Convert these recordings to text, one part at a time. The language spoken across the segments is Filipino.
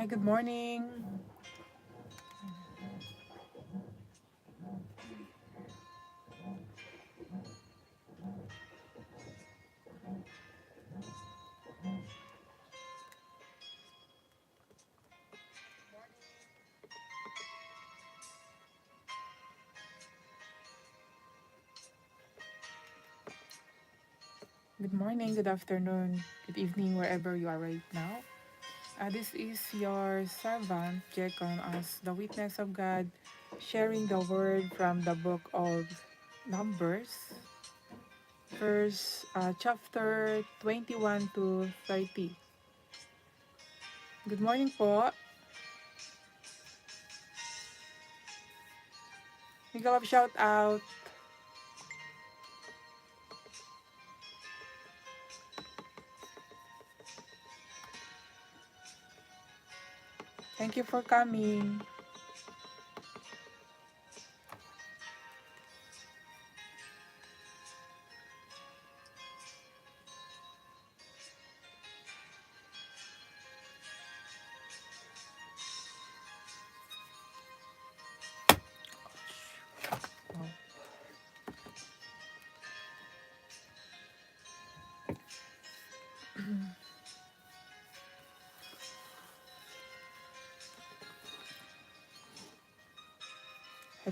Hi, good morning. Good morning, good afternoon, good evening, wherever you are right now. This is your servant, Jekon, as the witness of God, sharing the word from the book of Numbers, chapter 21 to 30. Good morning po. Ikaw of shout out. Thank you for coming.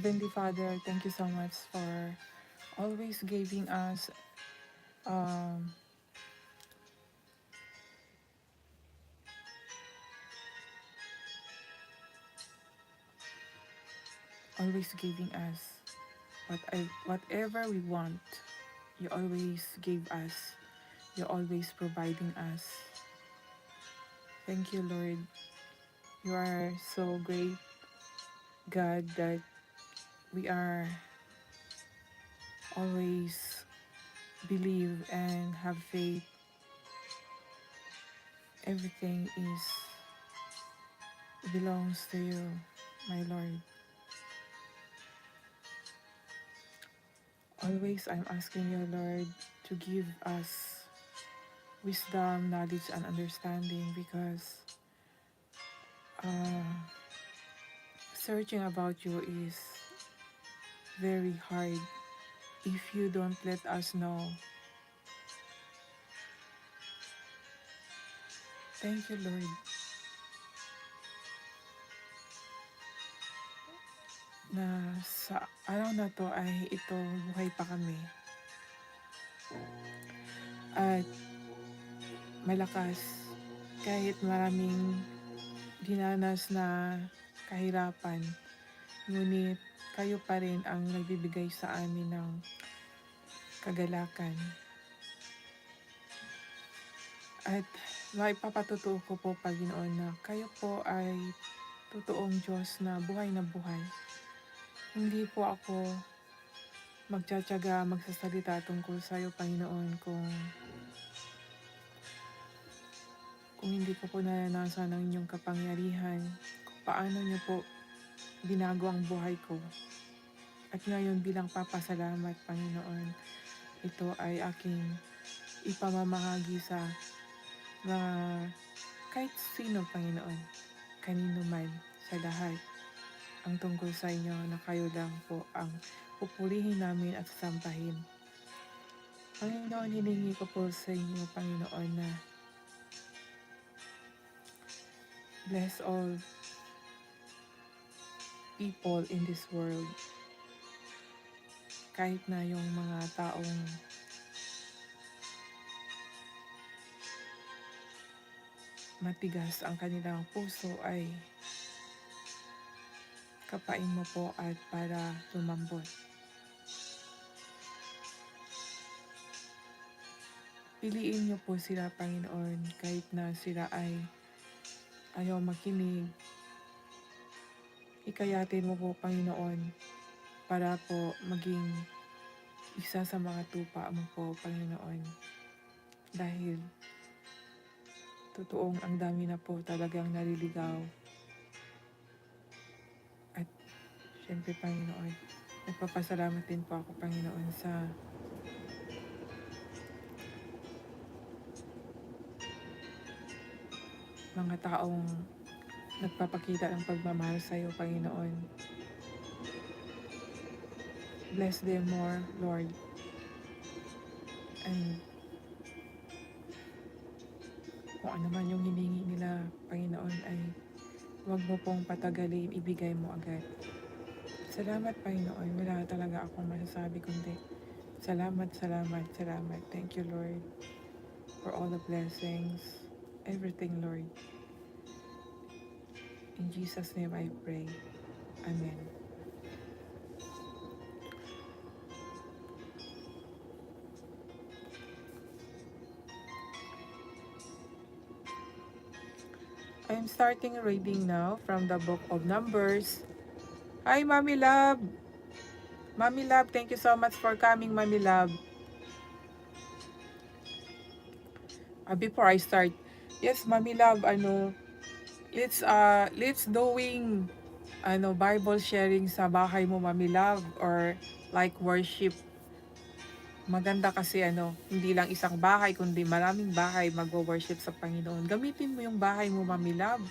Heavenly Father, thank you so much for always giving us um, whatever we want. You always give us. You're always providing us. Thank you, Lord. You are so great, God, that we are always believe and have faith. Everything is belongs to you, my Lord. Always I'm asking you, Lord, to give us wisdom, knowledge, and understanding because uh, searching about you is very hard if you don't let us know. Thank you, Lord, na sa araw na to ay ito buhay pa kami at malakas kahit maraming dinanas na kahirapan. Ngunit kayo pa rin ang nagbibigay sa amin ng kagalakan. At maipapatutuo ko po, Panginoon, na kayo po ay totoong Diyos na buhay na buhay. Hindi po ako magsasalita tungkol sa iyo, Panginoon, kung hindi ko po naranasan ang inyong kapangyarihan, kung paano niyo po binago ang buhay ko. At ngayon bilang papasalamat, Panginoon, ito ay aking ipamamahagi sa mga kahit sino, Panginoon, kanino man, sa lahat. Ang tungkol sa inyo na kayo lang po ang pupurihin namin at sasampahin. Panginoon, hiningi ko po sa inyo, Panginoon, na bless all people in this world. Kahit na yung mga taong matigas ang kanilang puso ay kapain mo po at para lumambot. Piliin niyo po sila, Panginoon, kahit na sila ay ayaw makinig. Hikayatin mo po, Panginoon, para po maging isa sa mga tupa mo po, Panginoon. Dahil totoong ang dami na po talagang naliligaw. At syempre, Panginoon, nagpapasalamat din po ako, Panginoon, sa mga taong nagpapakita ng pagmamahal sa iyo, Panginoon. Bless them more, Lord. And kung ano man yung hiningi nila, Panginoon, ay huwag mo pong patagalin, ibigay mo agad. Salamat, Panginoon. Wala talaga akong masasabi kundi salamat, salamat, salamat. Thank you, Lord, for all the blessings, everything, Lord. In Jesus' name I pray. Amen. I'm starting reading now from the book of Numbers. Hi, Mommy Love! Mommy Love, thank you so much for coming, Mommy Love. Before I start, yes, Mommy Love, let's doing Bible sharing sa bahay mo, Mommy Love, or like worship. Maganda kasi hindi lang isang bahay kundi maraming bahay magwo-worship sa Panginoon. Gamitin mo yung bahay mo, Mommy Love,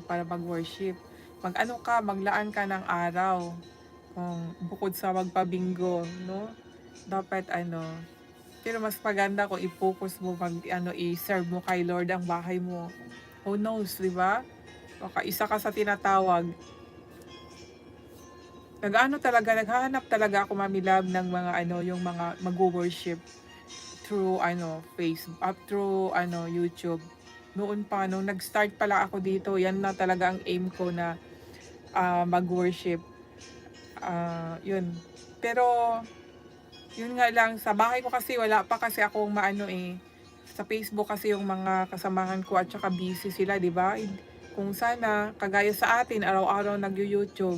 para mag-worship. Maglaan ka ng araw kung bukod sa magpabinggo, no? Dapat pero mas maganda kung i-focus mo i-serve mo kay Lord ang bahay mo. Who knows, di ba? Baka isa ka sa tinatawag. Naghahanap talaga ako, Mami Love, ng mga yung mga mag-worship through Facebook, through YouTube. Noon pa, nung nag-start pala ako dito, yan na talaga ang aim ko na mag-worship. Yun. Pero yun nga lang, sa bahay ko kasi wala pa kasi akong sa Facebook kasi yung mga kasamahan ko at saka busy sila, di ba? Kung sana, kagaya sa atin, araw-araw nag-YouTube,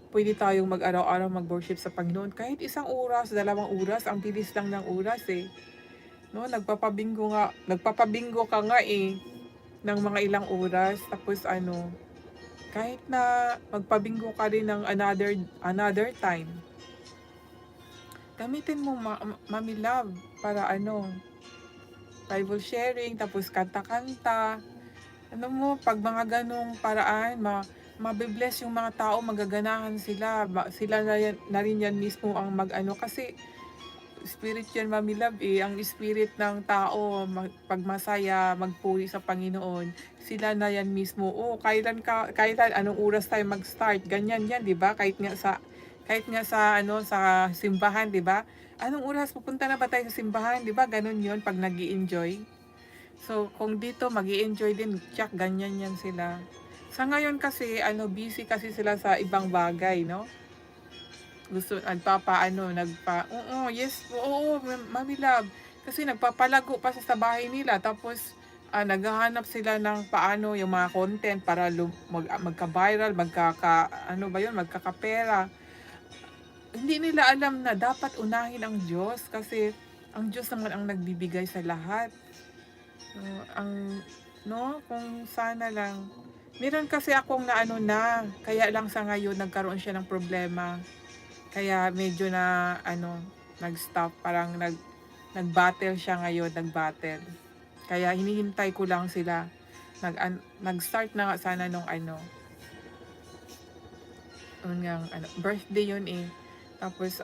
pwede tayong mag-araw-araw mag-worship sa Panginoon. Kahit 1 oras, 2 oras, ang bilis lang ng oras eh. No, nagpapabinggo ka nga ng mga ilang oras, tapos kahit na magpabinggo ka rin ng another time, gamitin mo, Mami Love, para Bible sharing, tapos kanta-kanta. Pag mga ganong paraan, mabibless yung mga tao, magaganahan sila. Sila na rin yan mismo ang kasi spirit yan, Mami Love, ang spirit ng tao, pag masaya, magpuri sa Panginoon, sila na yan mismo. Kailan, anong oras tayo mag-start? Ganyan yan, di ba? Kahit nga sa simbahan, di ba? Anong oras pupunta na ba tayo sa simbahan, di ba? Ganun yon pag nag-i-enjoy. So, kung dito mag-i-enjoy din, tsak, ganyan yan sila. Sa ngayon kasi, busy kasi sila sa ibang bagay, no? Oo, Mami Love. Kasi nagpapalago pa sa bahay nila, tapos naghahanap sila ng paano yung mga content para magka-viral, magkakapera. Hindi nila alam na dapat unahin ang Diyos kasi ang Diyos naman ang nagbibigay sa lahat. Kung sana lang. Meron kasi akong kaya lang sa ngayon nagkaroon siya ng problema. Kaya medyo nag-stop, parang nag-battle siya ngayon, Kaya hinihintay ko lang sila. Nag-start na nga sana nung birthday yun eh. Tapos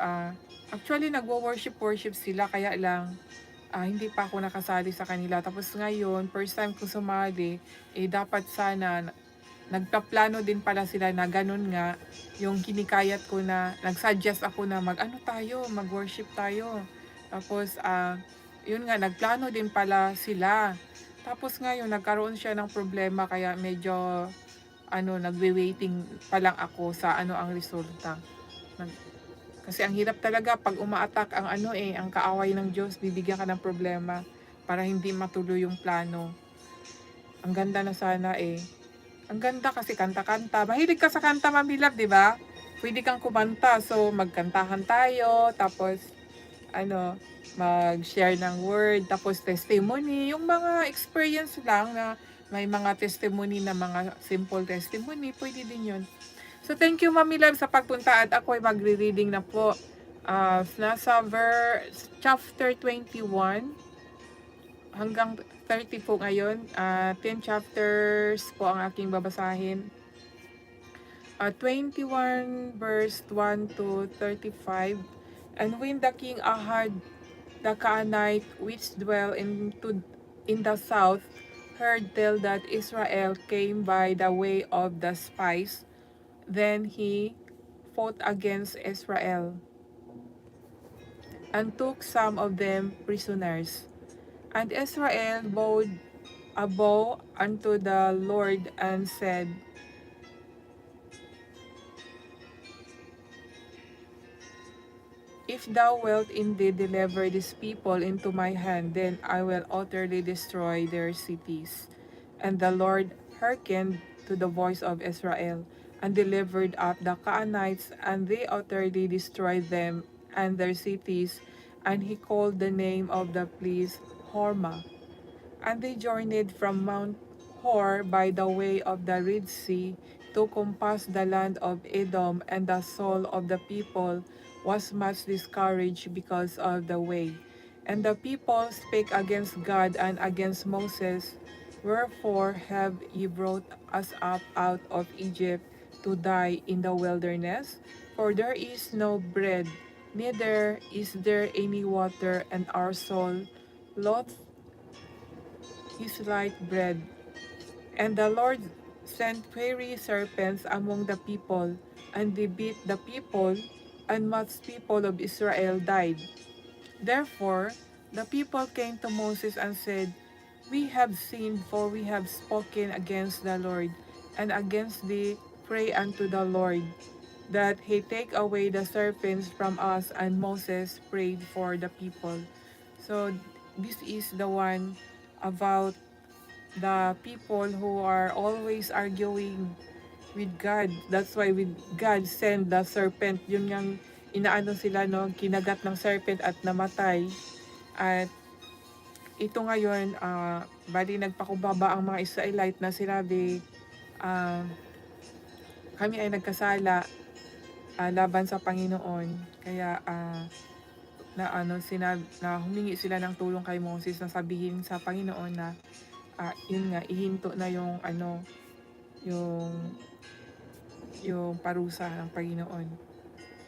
actually nagwo-worship sila, kaya lang hindi pa ako nakasali sa kanila. Tapos ngayon, first time ko sumali, dapat sana nagpaplano din pala sila na ganun nga, yung kinikayat ko na, nag-suggest ako na mag-worship tayo. Tapos yun nga, nagplano din pala sila. Tapos ngayon, nagkaroon siya ng problema, kaya medyo nagwe-waiting pa lang ako sa ang resulta. Kasi ang hirap talaga pag uma-attack ang ang kaaway ng Diyos, bibigyan ka ng problema para hindi matuloy yung plano. Ang ganda na sana Ang ganda kasi kanta-kanta. Mahilig ka sa kanta, Mami Love, di ba? Pwede kang kumanta, so magkantahan tayo, tapos mag-share ng word, tapos testimony, yung mga experience lang na may mga testimony na mga simple testimony, pwede din yun. So, thank you, Mami Love, sa pagpunta at ako ay magre-reading na po. Nasa chapter 21 hanggang 30 po ngayon. 10 chapters po ang aking babasahin. 21 verse 1 to 35. And when the king Ahad the Canaanite which dwell in the south heard tell that Israel came by the way of the spies, then he fought against Israel and took some of them prisoners. And Israel bowed a bow unto the Lord and said, If thou wilt indeed deliver this people into my hand, then I will utterly destroy their cities. And the Lord hearkened to the voice of Israel, and delivered up the Canaanites, and they utterly destroyed them and their cities, and he called the name of the place Hormah. And they journeyed from Mount Hor by the way of the Red Sea to compass the land of Edom, and the soul of the people was much discouraged because of the way. And the people spake against God and against Moses, Wherefore have ye brought us up out of Egypt to die in the wilderness? For there is no bread, neither is there any water, and our soul loath his light bread. And the Lord sent fiery serpents among the people, and they beat the people, and much people of Israel died. Therefore the people came to Moses and said, We have sinned, for we have spoken against the Lord, and against thee pray unto the Lord, that he take away the serpents from us. And Moses prayed for the people. So this is the one about the people who are always arguing with God. That's why with God send the serpent. Yun yung inaano sila, no, kinagat ng serpent at namatay. At ito ngayon, bali nagpakumbaba ang mga Israelite na sinabi, ah, kami ay nagkasala laban sa Panginoon. Kaya na humingi sila ng tulong kay Moses na sabihin sa Panginoon na yun nga ihinto na yung yung yung parusa ng Panginoon.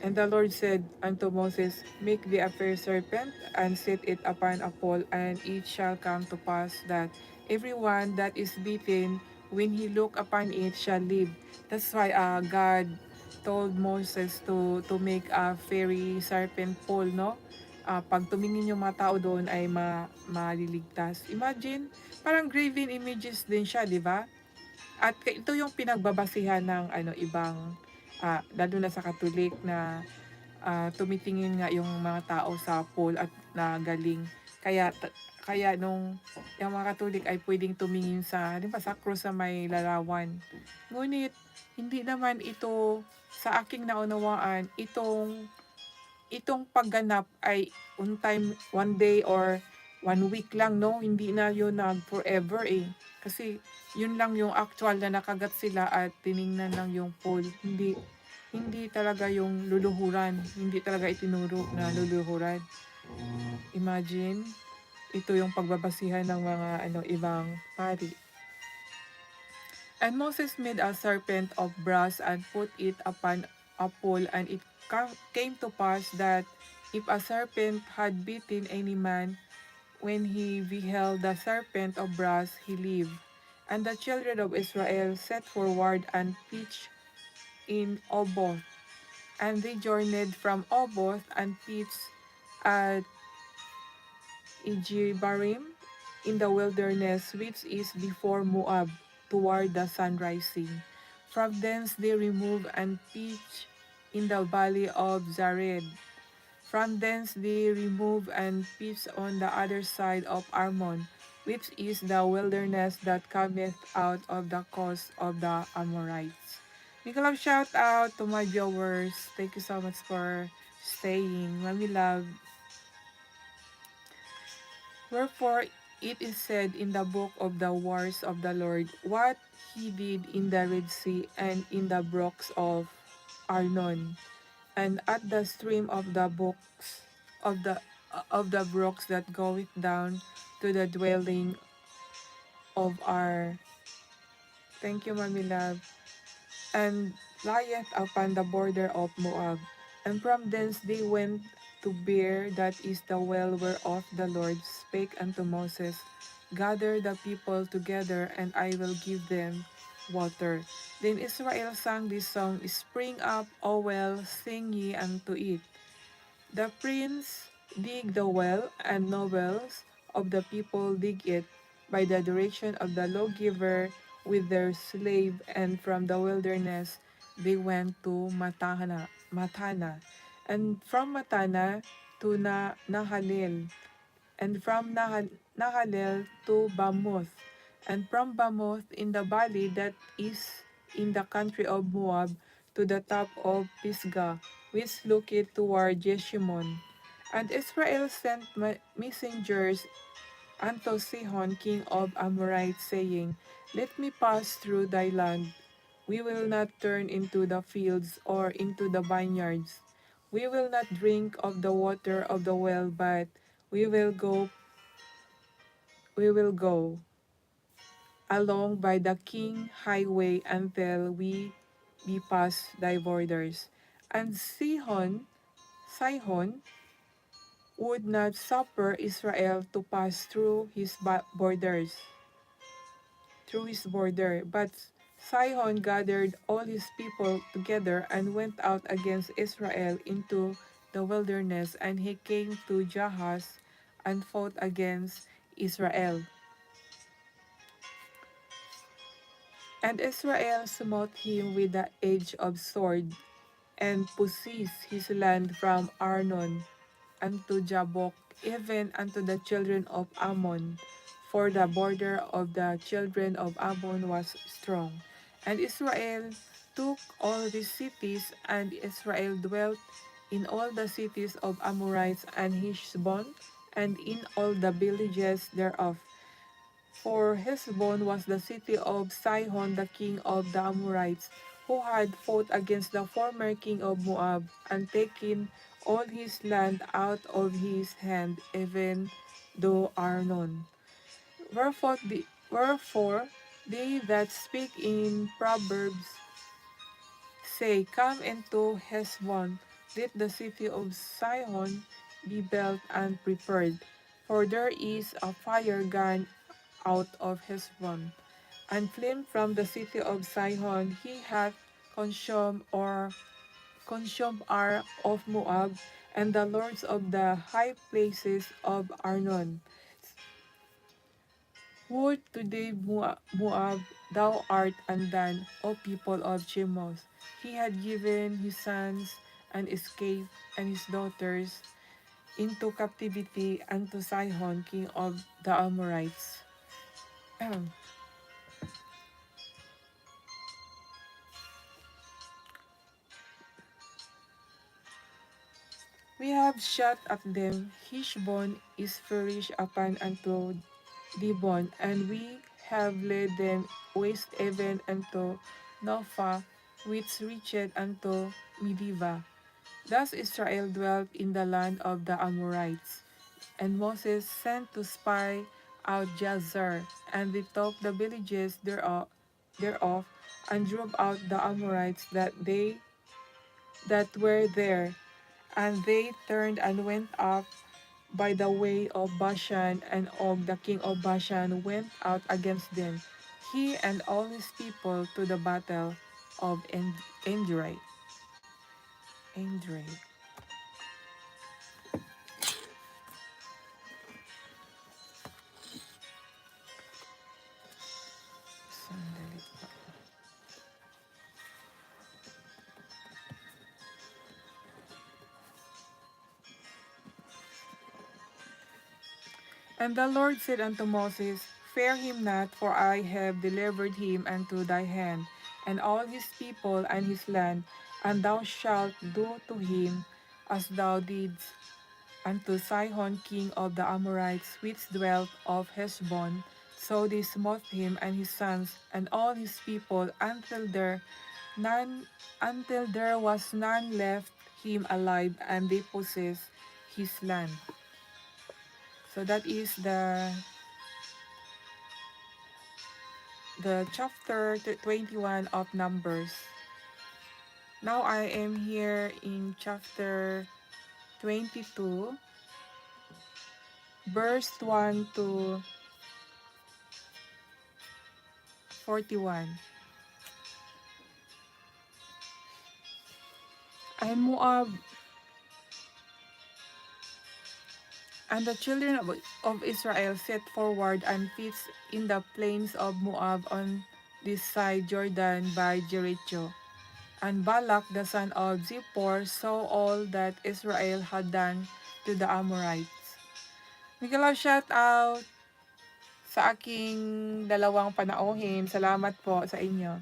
And the Lord said unto Moses, Make thee a fair serpent, and set it upon a pole, and it shall come to pass that everyone that is bitten, when he look upon it, shall live. That's why God told Moses to make a fairy serpent pole, no? Pag tumingin yung mga tao doon ay maliligtas. Imagine, parang graven images din siya, di ba? At ito yung pinagbabasihan ng ibang lalo na sa Katolik na tumitingin nga yung mga tao sa pool at nagaling. Kaya nung yung mga Katolik ay pwedeng tumingin sa sa cross sa may larawan. Ngunit hindi naman ito sa aking naunawaan, itong pagganap ay one day or 1 week lang, no? Hindi na yun forever eh. Kasi yun lang yung actual na nakagat sila at tiningnan lang yung pool. Hindi talaga yung luluhuran. Hindi talaga itinuro na luluhuran. Imagine, ito yung pagbabasihan ng mga ibang pari. And Moses made a serpent of brass and put it upon a pole, and it came to pass that if a serpent had bitten any man, when he beheld the serpent of brass, he lived. And the children of Israel set forward and pitched in Oboth. And they journeyed from Oboth and pitched at Ijebarim in the wilderness, which is before Moab, toward the sunrising. From thence they removed and pitched in the valley of Zared. From thence they removed and pitched on the other side of Armon, which is the wilderness that cometh out of the coast of the Amorites. Big love shout out to my viewers. Thank you so much for staying. Mami love. Wherefore it is said in the book of the wars of the Lord, what he did in the Red Sea and in the brooks of Arnon, and at the stream of the brooks that goeth down to the dwelling of our, thank you, Mommy Love, and lieth upon the border of Moab. And from thence they went to Beer, that is the well whereof the Lord spake unto Moses, Gather the people together, and I will give them water. Then Israel sang this song, Spring up, O well, sing ye unto it. The prince dig the well, and nobles of the people dig it by the direction of the lawgiver with their slave, and from the wilderness they went to Matana, and from Matana to Nahalel, and from Nahalel to Bamoth, and from Bamoth in the valley that is in the country of Moab to the top of Pisgah, which looketh toward Jeshimon. And Israel sent messengers unto Sihon king of Amorites, saying, Let me pass through thy land. We will not turn into the fields or into the vineyards. We will not drink of the water of the well, but we will go we will go along by the king highway until we be past thy borders. And Sihon would not suffer Israel to pass through his border. But Sihon gathered all his people together and went out against Israel into the wilderness, and he came to Jahaz and fought against Israel. And Israel smote him with the edge of sword, and possessed his land from Arnon unto Jabbok, even unto the children of Ammon, for the border of the children of Ammon was strong. And Israel took all these cities, and Israel dwelt in all the cities of Amorites and Heshbon, and in all the villages thereof. For Heshbon was the city of Sihon the king of the Amorites, who had fought against the former king of Moab, and taken all his land out of his hand, even though Arnon. Wherefore they that speak in Proverbs say, Come into Heshbon, let the city of Sihon be built and prepared, for there is a fire gone out of Heshbon, and flame from the city of Sihon. He hath consumed Ar of Moab, and the lords of the high places of Arnon. Would today, Moab, thou art undone, O people of Chemosh. He had given his sons and escaped, and his daughters into captivity unto Sihon, king of the Amorites. We have shot at them. Heshbon is flourished upon unto Dibon, and we have led them waste even unto Nophah, which reached unto Medeba. Thus Israel dwelt in the land of the Amorites. And Moses sent to spy out Jazer, and they took the villages thereof, and drove out the Amorites that were there. And they turned and went up by the way of Bashan, and Og the king of Bashan went out against them, he and all his people, to the battle of Endrei. Endrei. Sandali po. And the Lord said unto Moses, Fear him not, for I have delivered him unto thy hand, and all his people and his land, and thou shalt do to him as thou didst unto Sihon king of the Amorites, which dwelt of Heshbon. So they smote him and his sons and all his people none until there was none left him alive, and they possessed his land. So that is the chapter 21 of Numbers. Now I am here in chapter 22, verse 1 to 41. And Moab and the children of Israel set forward and pitched in the plains of Moab on this side Jordan by Jericho. And Balak the son of Zippor saw all that Israel had done to the Amorites. Miguel, shout out sa aking dalawang panauhin. Salamat po sa inyo.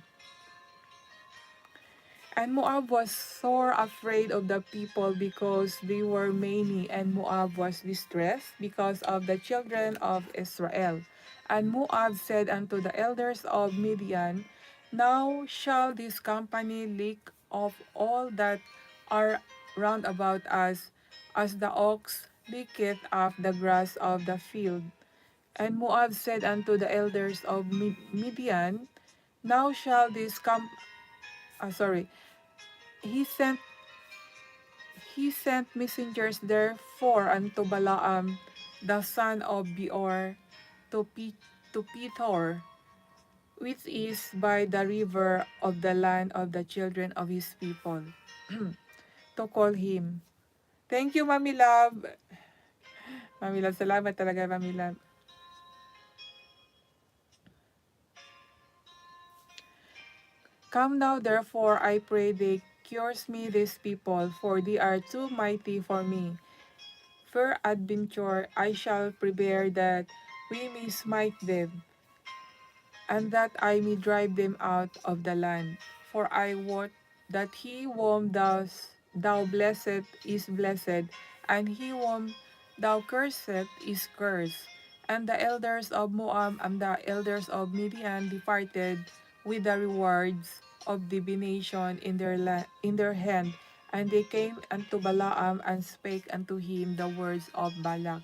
And Moab was sore afraid of the people because they were many, and Moab was distressed because of the children of Israel. And Moab said unto the elders of Midian, Now shall this company lick of all that are round about us, as the ox licketh up the grass of the field. And Moab said unto the elders of Midian, Now shall this come, sorry, he sent he sent messengers therefore unto Balaam the son of Beor to Pethor, which is by the river of the land of the children of his people, to call him. Thank you, Mami Love. Mami Love, salamat talaga, Mami Love. Come now, therefore, I pray thee, curse me these people, for they are too mighty for me. Peradventure I shall prepare that we may smite them, and that I may drive them out of the land. For I wot that he whom thou blessed is blessed, and he whom thou cursed is cursed. And the elders of Moab and the elders of Midian departed with the rewards of divination in their hand, and they came unto Balaam and spake unto him the words of Balak.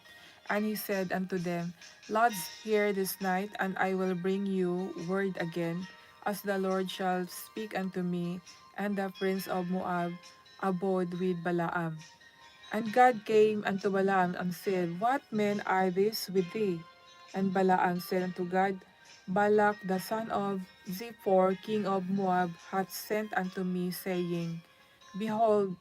And he said unto them, Lodge here this night, and I will bring you word again, as the Lord shall speak unto me. And the prince of Moab abode with Balaam. And God came unto Balaam and said, What men are these with thee? And Balaam said unto God, Balak the son of Zippor, king of Moab, hath sent unto me, saying, Behold,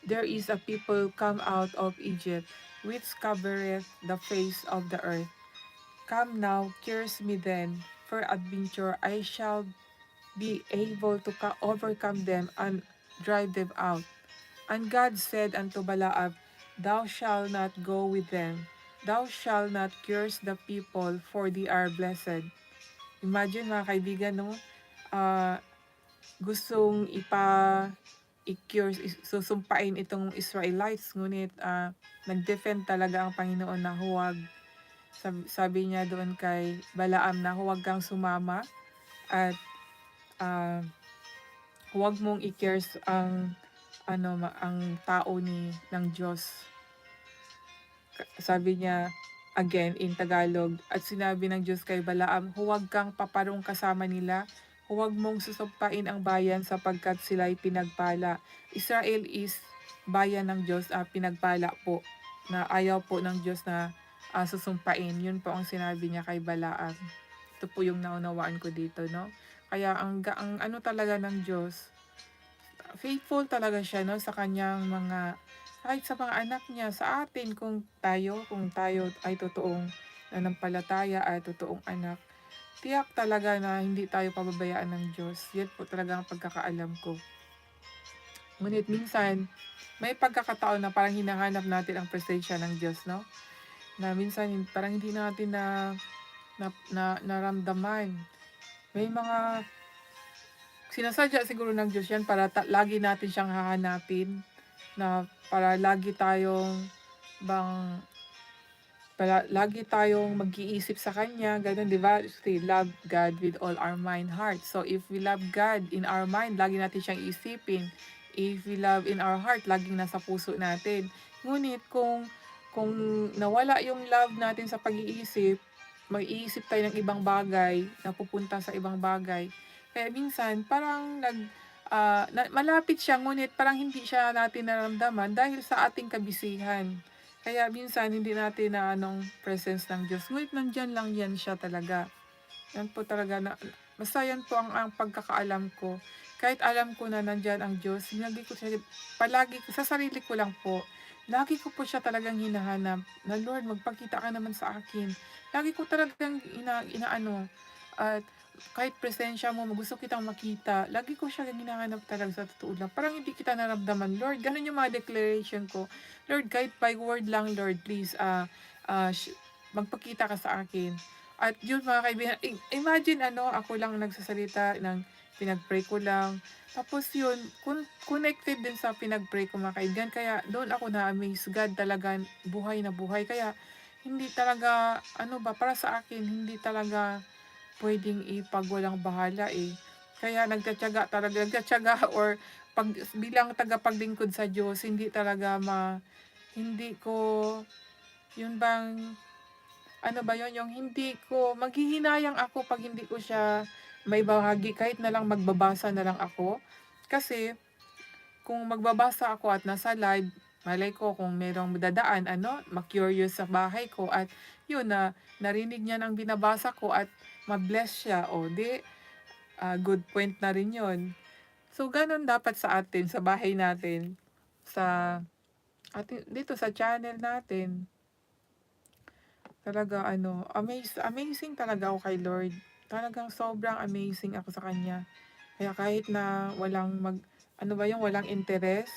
there is a people come out of Egypt, which covereth the face of the earth. Come now, curse me then, peradventure I shall be able to overcome them and drive them out. And God said unto Balaam, Thou shalt not go with them. Thou shalt not curse the people, for they are blessed. Imagine mga kaibigan, no? Ah, gustong i-cure, susumpain itong Israelites, ngunit nag-defend talaga ang Panginoon na huwag. Sabi niya doon kay Balaam na huwag kang sumama at uh, huwag mong i-curse ang ang tao ng Diyos. Sabi niya again in Tagalog, at sinabi ng Diyos kay Balaam, huwag kang paparong kasama nila, huwag mong susumpain ang bayan sapagkat sila'y pinagpala. Israel is bayan ng Diyos, pinagpala po, na ayaw po ng Diyos na susumpain. Yun po ang sinabi niya kay Balaam. Ito po yung naunawaan ko dito, no? Kaya ang ano talaga ng Diyos, faithful talaga siya, no, sa kanyang mga, kahit sa mga anak niya, sa atin kung tayo ay totoong nanampalataya ay totoong anak. Tiyak talaga na hindi tayo pababayaan ng Diyos. Yan po talaga ang pagkakaalam ko. Ngunit minsan, may pagkakataon na parang hinahanap natin ang presensya ng Diyos, no? Na minsan parang hindi natin naramdaman. May mga sinasadya siguro ng Diyos yan para lagi natin siyang hahanapin, na para lagi tayong mag-iisip sa Kanya, ganun, di ba? Love God with all our mind, heart. So if we love God in our mind, lagi natin siyang isipin. If we love in our heart, laging nasa puso natin. Ngunit kung kung nawala yung love natin sa pag-iisip, mag-iisip tayo ng ibang bagay, napupunta sa ibang bagay. Kaya minsan parang malapit siya ngunit parang hindi siya natin nararamdaman dahil sa ating kabisihan. Kaya minsan hindi natin na anong presence ng Diyos, ngunit nandiyan lang yan siya talaga. Yan po talaga na basta yan po ang pagkakaalam ko. Kahit alam ko na nandiyan ang Diyos, lagi ko siya palagi sa sarili ko lang po. Lagi ko po siya talagang hinahanap na, "Lord, magpakita ka naman sa akin." Lagi ko talagang inaano at kahit presensya mo, gusto kitang makita. Lagi ko siya hinahanap talaga sa totoo lang. Parang hindi kita naramdaman, Lord. Gano'n yung mga declaration ko. Lord, kahit by word lang, Lord, please, magpakita ka sa akin. At yun mga kaibigan, imagine ako lang nagsasalita ng pinag-pray ko lang. Tapos yun, connected din sa pinag-pray ko mga kaibigan. Kaya doon ako na-amaze. God talaga buhay na buhay. Kaya hindi talaga, para sa akin, hindi talaga pwedeng ipagwalang bahala eh. Kaya nagtatiyaga or bilang tagapaglingkod sa Diyos, hindi talaga hindi ko, yun bang ano ba yon, yung hindi ko maghihinayang ako 'pag hindi ko siya maibahagi kahit na lang magbabasa na lang ako. Kasi kung magbabasa ako at nasa live, malay ko kung merong dadaan ma-curious sa bahay ko at yun na narinig niya ng binabasa ko at ma-bless siya, o 'di, good point na rin yun. So gano'n dapat sa atin, sa bahay natin, sa dito sa channel natin. Talaga amazing talaga ako kay Lord. Talagang sobrang amazing ako sa kanya. Kaya kahit na walang interes,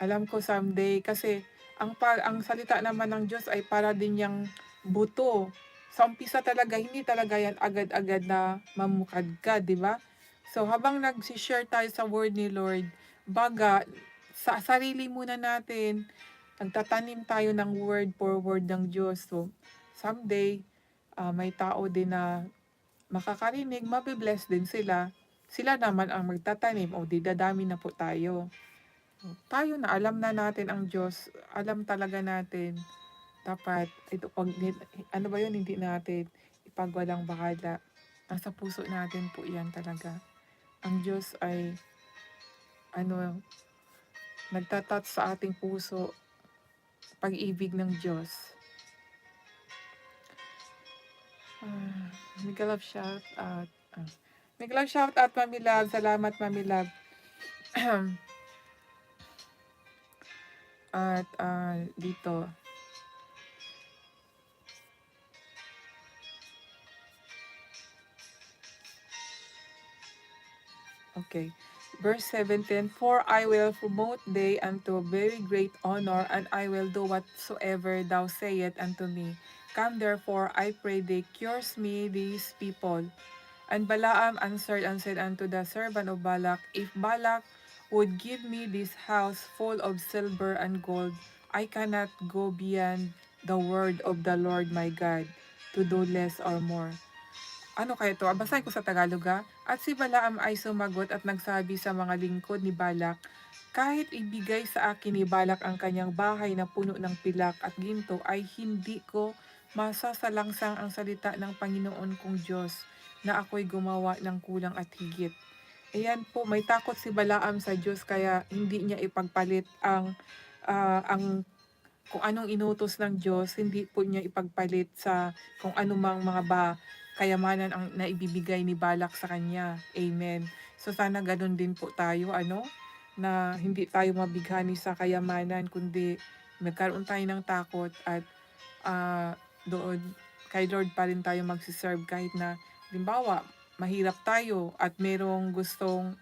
alam ko someday kasi ang salita naman ng Diyos ay para din yang buto. Sa umpisa talaga, hindi talaga yan agad-agad na mamukadkad, 'di ba? So habang nagsi-share tayo sa word ni Lord, baga sa sarili muna natin, nagtatanim tayo ng word for word ng Diyos. So someday, may tao din na makakarinig, mabe-bless din sila. Sila naman ang magtatanim, o di dadami na po tayo. Tayo na alam na natin ang Diyos, alam talaga natin, dapat ito 'pag ano ba 'yun, hindi natin ipagwalang bahala. Nasa puso natin po 'yan talaga. Ang Diyos ay ano, nagta-touch sa ating puso, pag-ibig ng Diyos. Mega love shout out. Mega love shout out, Mami Love. Salamat, Mami Love. At dito. Okay. Verse 17, "For I will promote thee unto very great honor, and I will do whatsoever thou sayest unto me. Come therefore, I pray thee, cures me these people." And Balaam answered and said unto the servant of Balak, "If Balak would give me this house full of silver and gold, I cannot go beyond the word of the Lord my God, to do less or more." Ano kaya 'to? Basahin ko sa Tagalog, ha. "At si Balaam ay sumagot at nagsabi sa mga lingkod ni Balak, kahit ibigay sa akin ni Balak ang kanyang bahay na puno ng pilak at ginto, ay hindi ko masasalangsang ang salita ng Panginoon kong Diyos na ako'y gumawa ng kulang at higit." Ayan po, may takot si Balaam sa Diyos kaya hindi niya ipagpalit ang kung anong inutos ng Diyos, hindi po niya ipagpalit sa kung anumang kayamanan ang naibibigay ni Balak sa kanya. Amen. So sana gano'n din po tayo, na hindi tayo mabighani sa kayamanan, kundi magkaroon tayo ng takot at doon kay Lord pa rin tayo magsiserve kahit na halimbawa mahirap tayo at merong gustong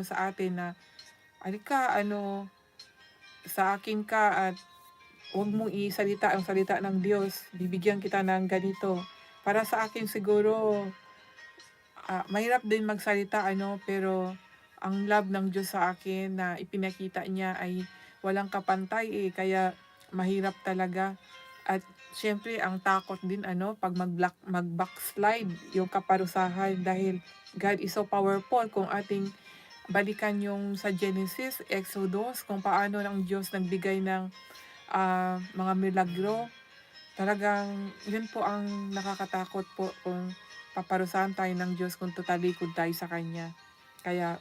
sa atin na, "Halika, sa akin ka at huwag mong isalita ang salita ng Diyos, bibigyan kita ng ganito." Para sa akin siguro, mahirap din magsalita pero ang love ng Diyos sa akin na ipinakita niya ay walang kapantay, kaya mahirap talaga. At siyempre ang takot din 'pag mag-backslide yung kaparusahan, dahil God is so powerful. Kung ating balikan yung sa Genesis, Exodus, kung paano ng Diyos nagbigay ng mga milagro. Talagang yun po ang nakakatakot po kung paparusahan tayo ng Diyos kung tatalikod tayo sa Kanya. Kaya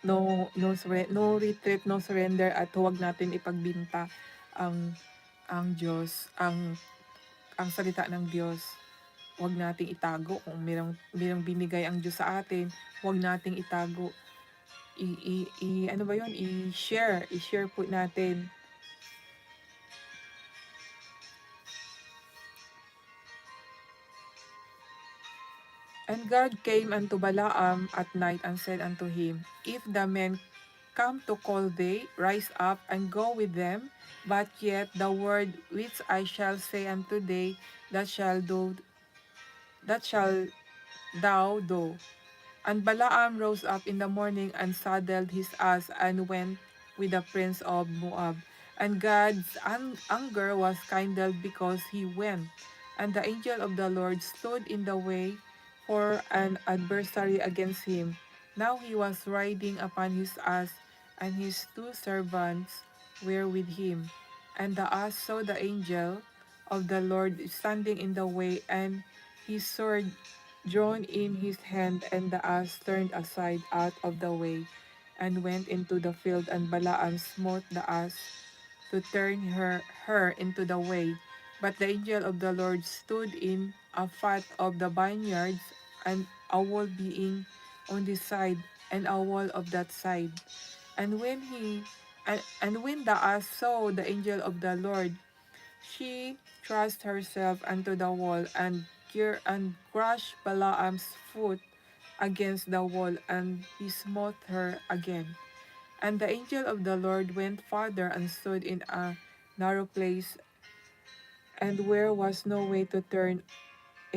no retreat, no surrender at huwag natin ipagbinta ang Diyos, ang salita ng Diyos. Huwag nating itago kung merong binigay ang Diyos sa atin, huwag nating itago. Ano ba 'yun? I-share po natin. And God came unto Balaam at night and said unto him, If the men come to call thee, rise up and go with them, but yet the word which I shall say unto thee, that shall thou do. And Balaam rose up in the morning and saddled his ass and went with the prince of Moab. And God's anger was kindled because he went. And the angel of the Lord stood in the way for an adversary against him. Now he was riding upon his ass, and his two servants were with him. And the ass saw the angel of the Lord standing in the way, and his sword drawn in his hand, and the ass turned aside out of the way, and went into the field, and Balaam smote the ass to turn her into the way. But the angel of the Lord stood in a fat of the vineyards, and a wall being on this side, and a wall of that side. And when the ass saw the angel of the Lord, she thrust herself unto the wall, and crushed Balaam's foot against the wall, and he smote her again. And the angel of the Lord went farther and stood in a narrow place, and where was no way to turn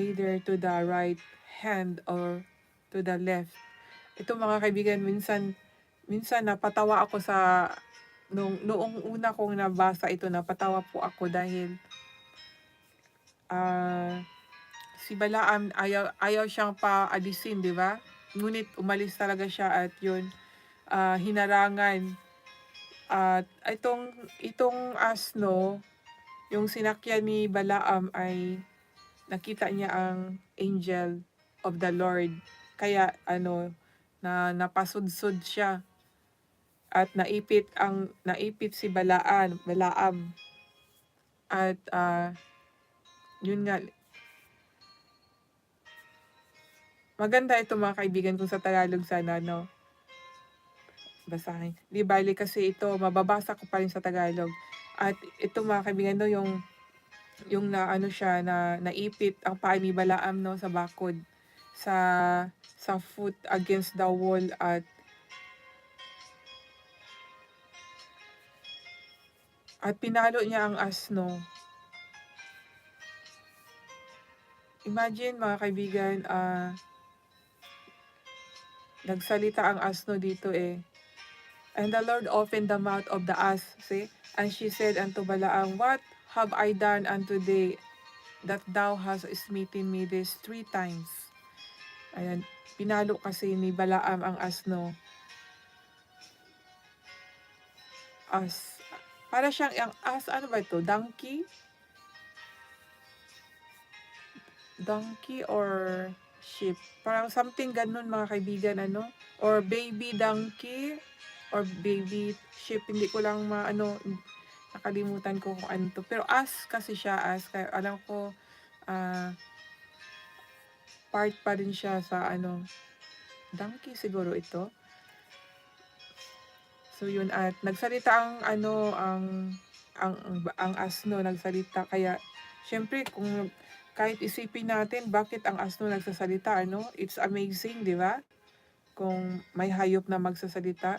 either to the right hand or to the left. Ito mga kaibigan, minsan napatawa ako sa noong una kong nabasa ito, napatawa po ako dahil ah si Balaam ayaw ayaw siyang paalisin, 'di ba? Ngunit umalis talaga siya at 'yun, hinarangan. At itong asno, yung sinakyan ni Balaam ay nakita niya ang angel of the Lord. Kaya napasudsod siya at naipit si Balaam at, 'yun nga, maganda ito mga kaibigan kung sa Tagalog sana 'no, basahin. 'Di bale kasi ito mababasa ko pa rin sa Tagalog. At ito mga kaibigan 'no, yung naano siya, na naipit ang paa ni Balaam 'no, sa bakod, sa foot against the wall, at pinalo niya ang asno. Imagine mga kaibigan, nagsalita ang asno dito eh. And the Lord opened the mouth of the ass, see? And she said unto Balaam, What have I done unto thee, that thou hast smitten me these 3 times? Ayan, pinalo kasi ni Balaam ang asno. As, para siyang ang as, ano ba ito? Donkey or sheep? Parang something ganun mga kaibigan, ano? Or baby donkey or baby sheep. Hindi ko lang nakalimutan ko kung ano to. Pero as kasi siya, as. Kaya alam ko, part pa rin siya sa donkey siguro ito. So yun, at nagsalita ang asno nagsalita. Kaya syempre, kung kahit isipin natin bakit ang asno nagsasalita, it's amazing, di ba? Kung may hayop na magsasalita.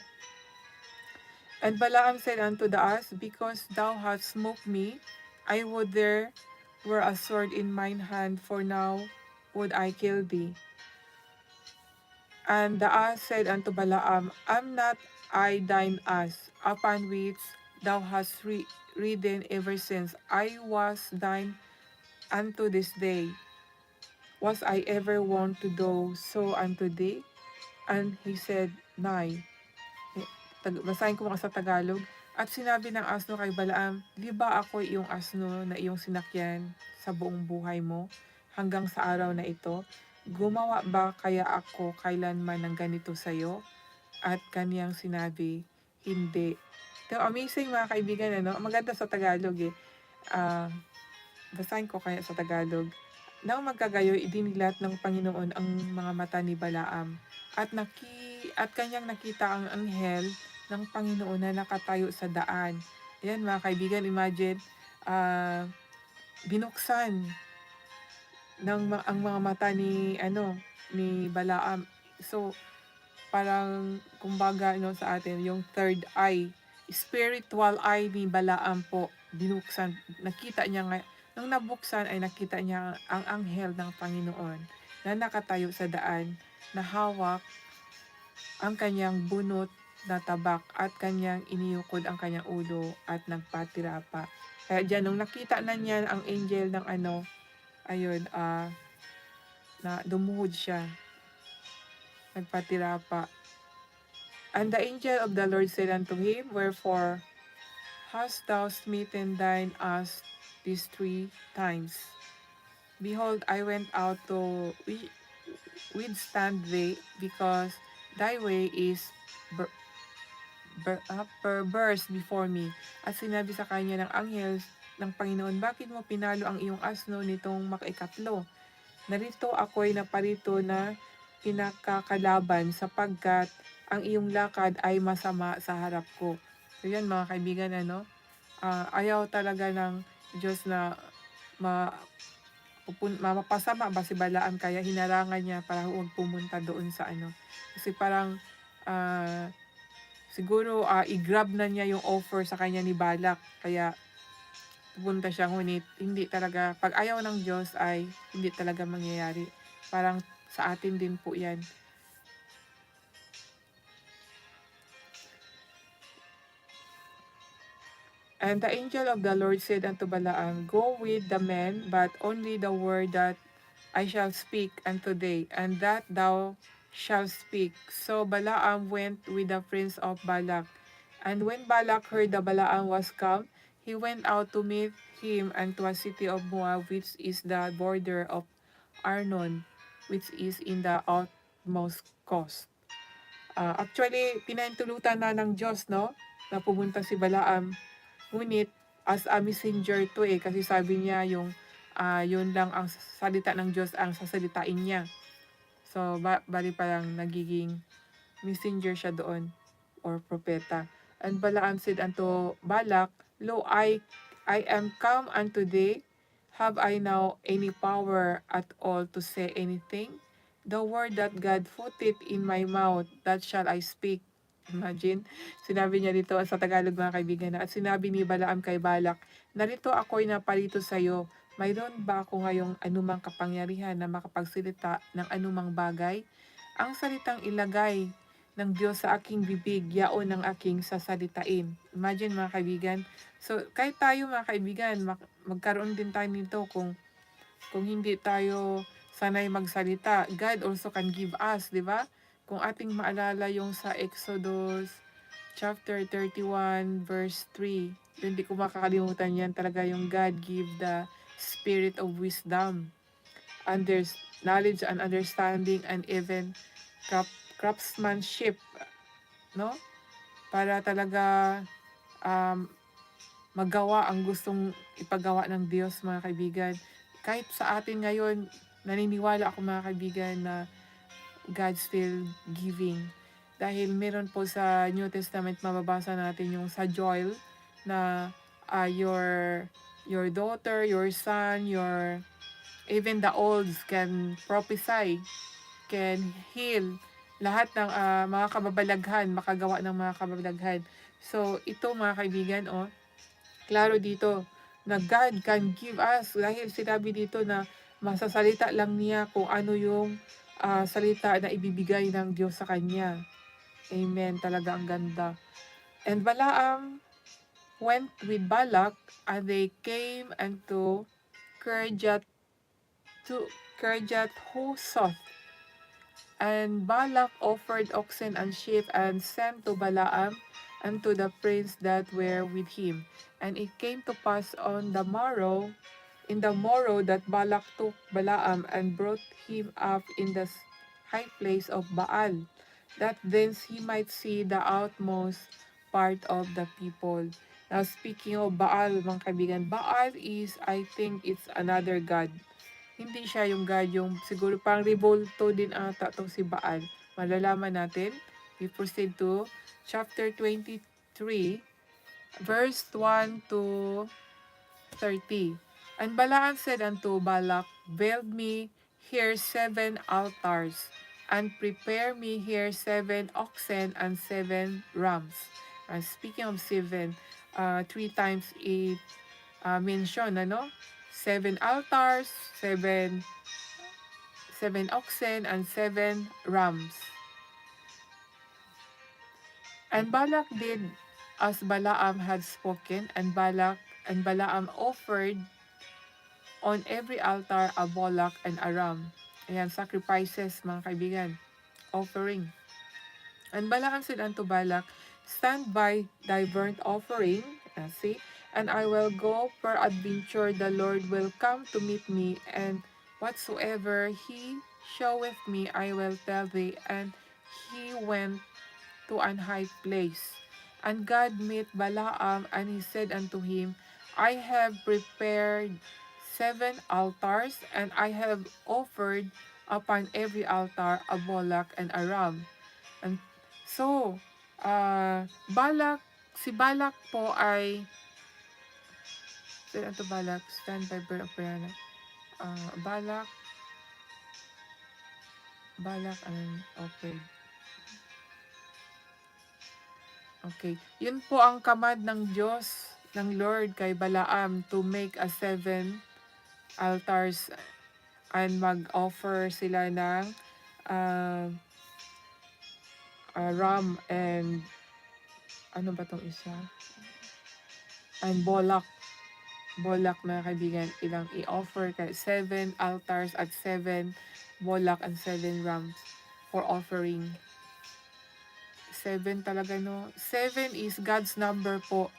And Balaam said unto the ass, Because thou hast smote me, I would there were a sword in mine hand, for now would I kill thee. And the ass said unto Balaam, Am not I thine ass, upon which thou hast ridden ever since I was thine unto this day? Was I ever wont to do so unto thee? And he said, Nay. Basahin ko mga sa Tagalog. At sinabi ng asno kay Balaam, "Di ba ako iyong asno na iyong sinakyan sa buong buhay mo hanggang sa araw na ito? Gumawa ba kaya ako kailanman ng ganito sa iyo?" At kaniyang sinabi, "Hindi." So, amazing mga kaibigan, ano? Maganda sa Tagalog eh. Ah, Basahin ko kaya sa Tagalog. Nang magkagayoy, idinilat ng Panginoon ang mga mata ni Balaam at kanyang nakita ang anghel ng Panginoon na nakatayo sa daan. Ayan mga kaibigan, imagine, ah, binuksan ang mga mata ni Balaam. So, parang kumbaga sa atin, yung third eye, spiritual eye ni Balaam po, binuksan. Nakita niya nga, nung nabuksan ay nakita niya ang anghel ng Panginoon na nakatayo sa daan, na hawak ang kanyang bunot na tabak at kanyang iniyukod ang kanyang ulo at nagpatira pa. Kaya diyan, nung nakita na niya ang angel ng ayun, na lumuhod siya, nagpatira pa. And the angel of the Lord said unto him, "Wherefore hast thou smitten thine ass these 3 times? Behold, I went out to withstand thee, because thy way is perverse before me." At sinabi sa kanya ng anghel ng Panginoon, "Bakit mo pinalo ang iyong asno nitong makaikatlo? Narito ako'y naparito na pinakakalaban, sapagkat ang iyong lakad ay masama sa harap ko." So yan mga kaibigan, ayaw talaga ng Diyos na mapasama ba si Balaam, kaya hinarangan niya para huwag pumunta doon sa Kasi parang siguro i-grab na niya yung offer sa kanya ni Balak, kaya pupunta siya, ngunit hindi talaga, pag ayaw ng Diyos ay hindi talaga mangyayari. Parang sa atin din po yan. And the angel of the Lord said unto Balaam, "Go with the men, but only the word that I shall speak unto thee, and that thou shalt speak." So Balaam went with the prince of Balak. And when Balak heard that Balaam was come, he went out to meet him unto a city of Moab, which is the border of Arnon, which is in the outmost coast. Actually, pinahintulutan na ng Diyos, no, na pumunta si Balaam. Ngunit, as a messenger to kasi sabi niya yun lang ang salita ng Diyos ang sasalitain niya. So, bali parang nagiging messenger siya doon, or propeta. And Balaam said unto Balak, "Lo, I am come unto thee. Have I now any power at all to say anything? The word that God putteth in my mouth, that shall I speak." Imagine, sinabi niya dito sa Tagalog mga kaibigan, at sinabi ni Balaam kay Balak, "Narito ako'y naparito sa iyo. Mayroon ba ako ngayong anumang kapangyarihan na makapagsalita ng anumang bagay? Ang salitang ilagay ng Diyos sa aking bibig, yaon ang aking sasalitain." Imagine mga kaibigan. So, kahit tayo mga kaibigan, magkaroon din tayo nito kung hindi tayo sanay magsalita. God also can give us, di ba? Kung ating maalala yung sa Exodus chapter 31 verse 3, hindi ko makakalimutan yan talaga, yung God give the spirit of wisdom, knowledge and understanding, and even craftsmanship, no? Para talaga um, magawa ang gustong ipagawa ng Diyos mga kaibigan. Kahit sa atin ngayon, naniniwala ako mga kaibigan na God still giving. Dahil meron po sa New Testament, mababasa natin yung sa Joel na your daughter, your son, even the olds can prophesy, can heal lahat ng mga kababalaghan, makagawa ng mga kababalaghan. So ito mga kaibigan, klaro dito na God can give us, dahil sinabi dito na masasalita lang niya kung ano yung salita na ibibigay ng Diyos sa kanya. Amen, talaga ang ganda. And Balaam went with Balak, and they came unto Kirjath Huzoth. And Balak offered oxen and sheep, and sent to Balaam, unto the prince that were with him. And it came to pass in the morrow, that Balak took Balaam and brought him up in the high place of Baal, that thence he might see the outmost part of the people. Now, speaking of Baal, mga kaibigan, Baal is, I think it's another god. Hindi siya yung God, yung siguro pang revolto din ata to si Baal. Malalaman natin. We proceed to chapter 23, verse 1 to 30. And Balaam said unto Balak, build me here 7 altars, and prepare me here 7 oxen and 7 rams. And speaking of 7, 3 times it mention, ano? 7 altars, 7 oxen, and 7 rams. And Balak did as Balaam had spoken, and Balaam offered on every altar a bullock and a ram. Ayan, sacrifices, mga kaibigan, offering. And Balaam said unto Balak, stand by thy burnt offering, see, and I will go, peradventure the Lord will come to meet me, and whatsoever he showeth me I will tell thee. And he went to an high place. And God met Balaam, and he said unto him, I have prepared 7 altars, and I have offered upon every altar a bullock and a ram. And so, Balak, si Balak po ay, ito Balak, stand by bird of prayer. Balak, and okay. Okay. Yun po ang command ng Diyos, ng Lord kay Balaam to make a 7 altars and mag-offer sila ng uh, ram and ano ba tong isa? And Bolak mga kaibigan, ilang i-offer kay 7 altars at 7 bolak and 7 rams for offering. 7 talaga, no? 7 is God's number po.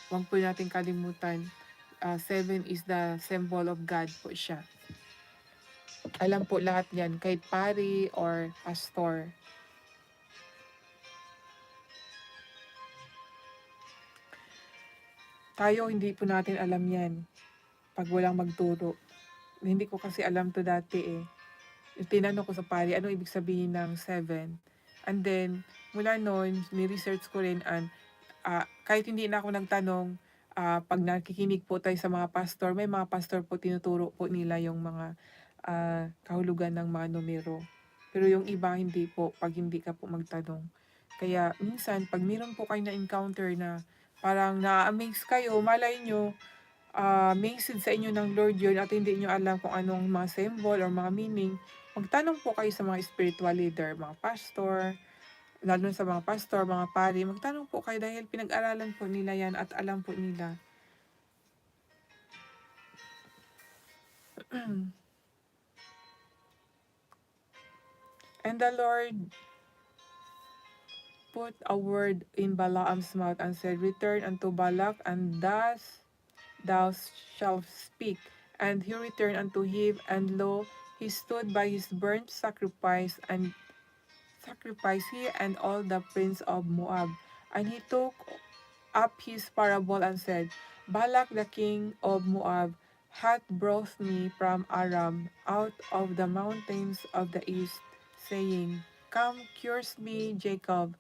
Huwag po natin kalimutan. 7 is the symbol of God po siya. Alam po lahat yan, kahit pari or pastor. Tayo, hindi po natin alam yan pag walang magturo. Hindi ko kasi alam to dati eh. Tinanong ko sa pari, ano ibig sabihin ng 7? And then, mula noon, ni-research ko rin kahit hindi na ako nagtanong, pag nakikinig po tayo sa mga pastor, may mga pastor po tinuturo po nila yung mga kahulugan ng mga numero. Pero yung iba hindi po, pag hindi ka po magtanong. Kaya minsan, pag meron po kayo na-encounter na parang na-amaze kayo, malay nyo, message sa inyo ng Lord yun at hindi nyo alam kung anong mga symbol or mga meaning, magtanong po kayo sa mga spiritual leader, mga pastor, lalo sa mga pastor, mga pari, magtanong po kayo dahil pinag-aralan po nila yan at alam po nila. And the Lord put a word in Balaam's mouth and said, return unto Balak, and thus thou shalt speak. And he returned unto him, and lo, he stood by his burnt sacrifice, and he and all the prince of Moab. And he took up his parable and said, Balak the king of Moab hath brought me from Aram out of the mountains of the east, saying, come curse me, Jacob,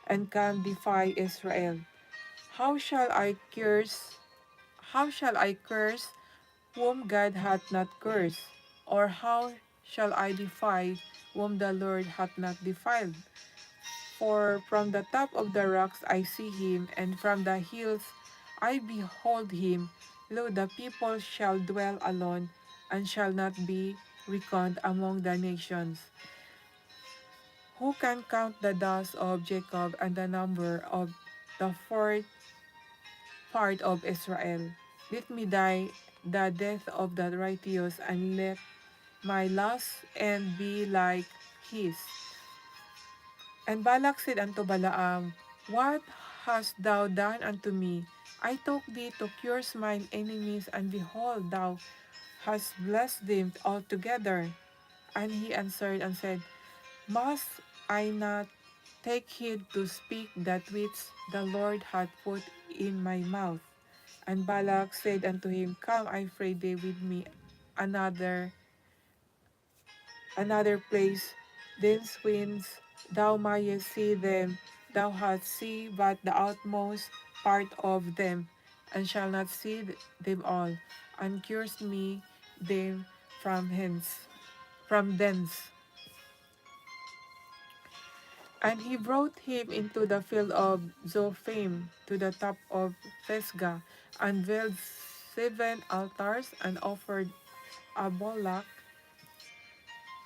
and come defy Israel. How shall I curse whom God hath not cursed? Or how shall I defy whom the Lord hath not defiled? For from the top of the rocks I see him, and from the hills I behold him. Lo, the people shall dwell alone, and shall not be reckoned among the nations. Who can count the dust of Jacob and the number of the fourth part of Israel? Let me die the death of the righteous, and let my last end be like his. And Balak said unto Balaam, what hast thou done unto me? I took thee to curse mine enemies, and behold, thou hast blessed them altogether. And he answered and said, Must I not take heed to speak that which the Lord hath put in my mouth? And Balak said unto him, Come, I pray thee with me another place, thence whence thou mayest see them, thou hast see but the outmost part of them, and shall not see them all, and curse me them from thence. And he brought him into the field of Zophim to the top of Pisgah, and built 7 altars, and offered a bullock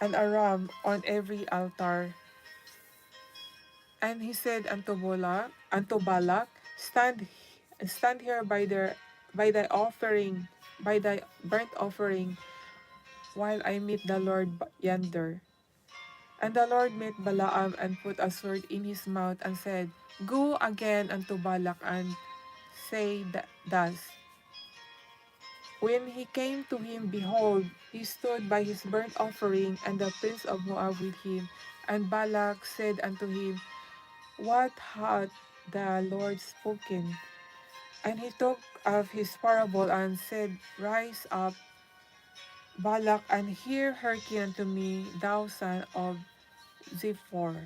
and a ram on every altar. And he said unto Balak, stand here by thy offering, by thy burnt offering, while I meet the Lord yonder. And the Lord met Balaam and put a sword in his mouth and said, Go again unto Balak and say thus. When he came to him, behold, he stood by his burnt offering, and the prince of Moab with him. And Balak said unto him, What hath the Lord spoken? And he took of his parable and said, Rise up, Balak, and hearken unto me, thou son of Ziphor.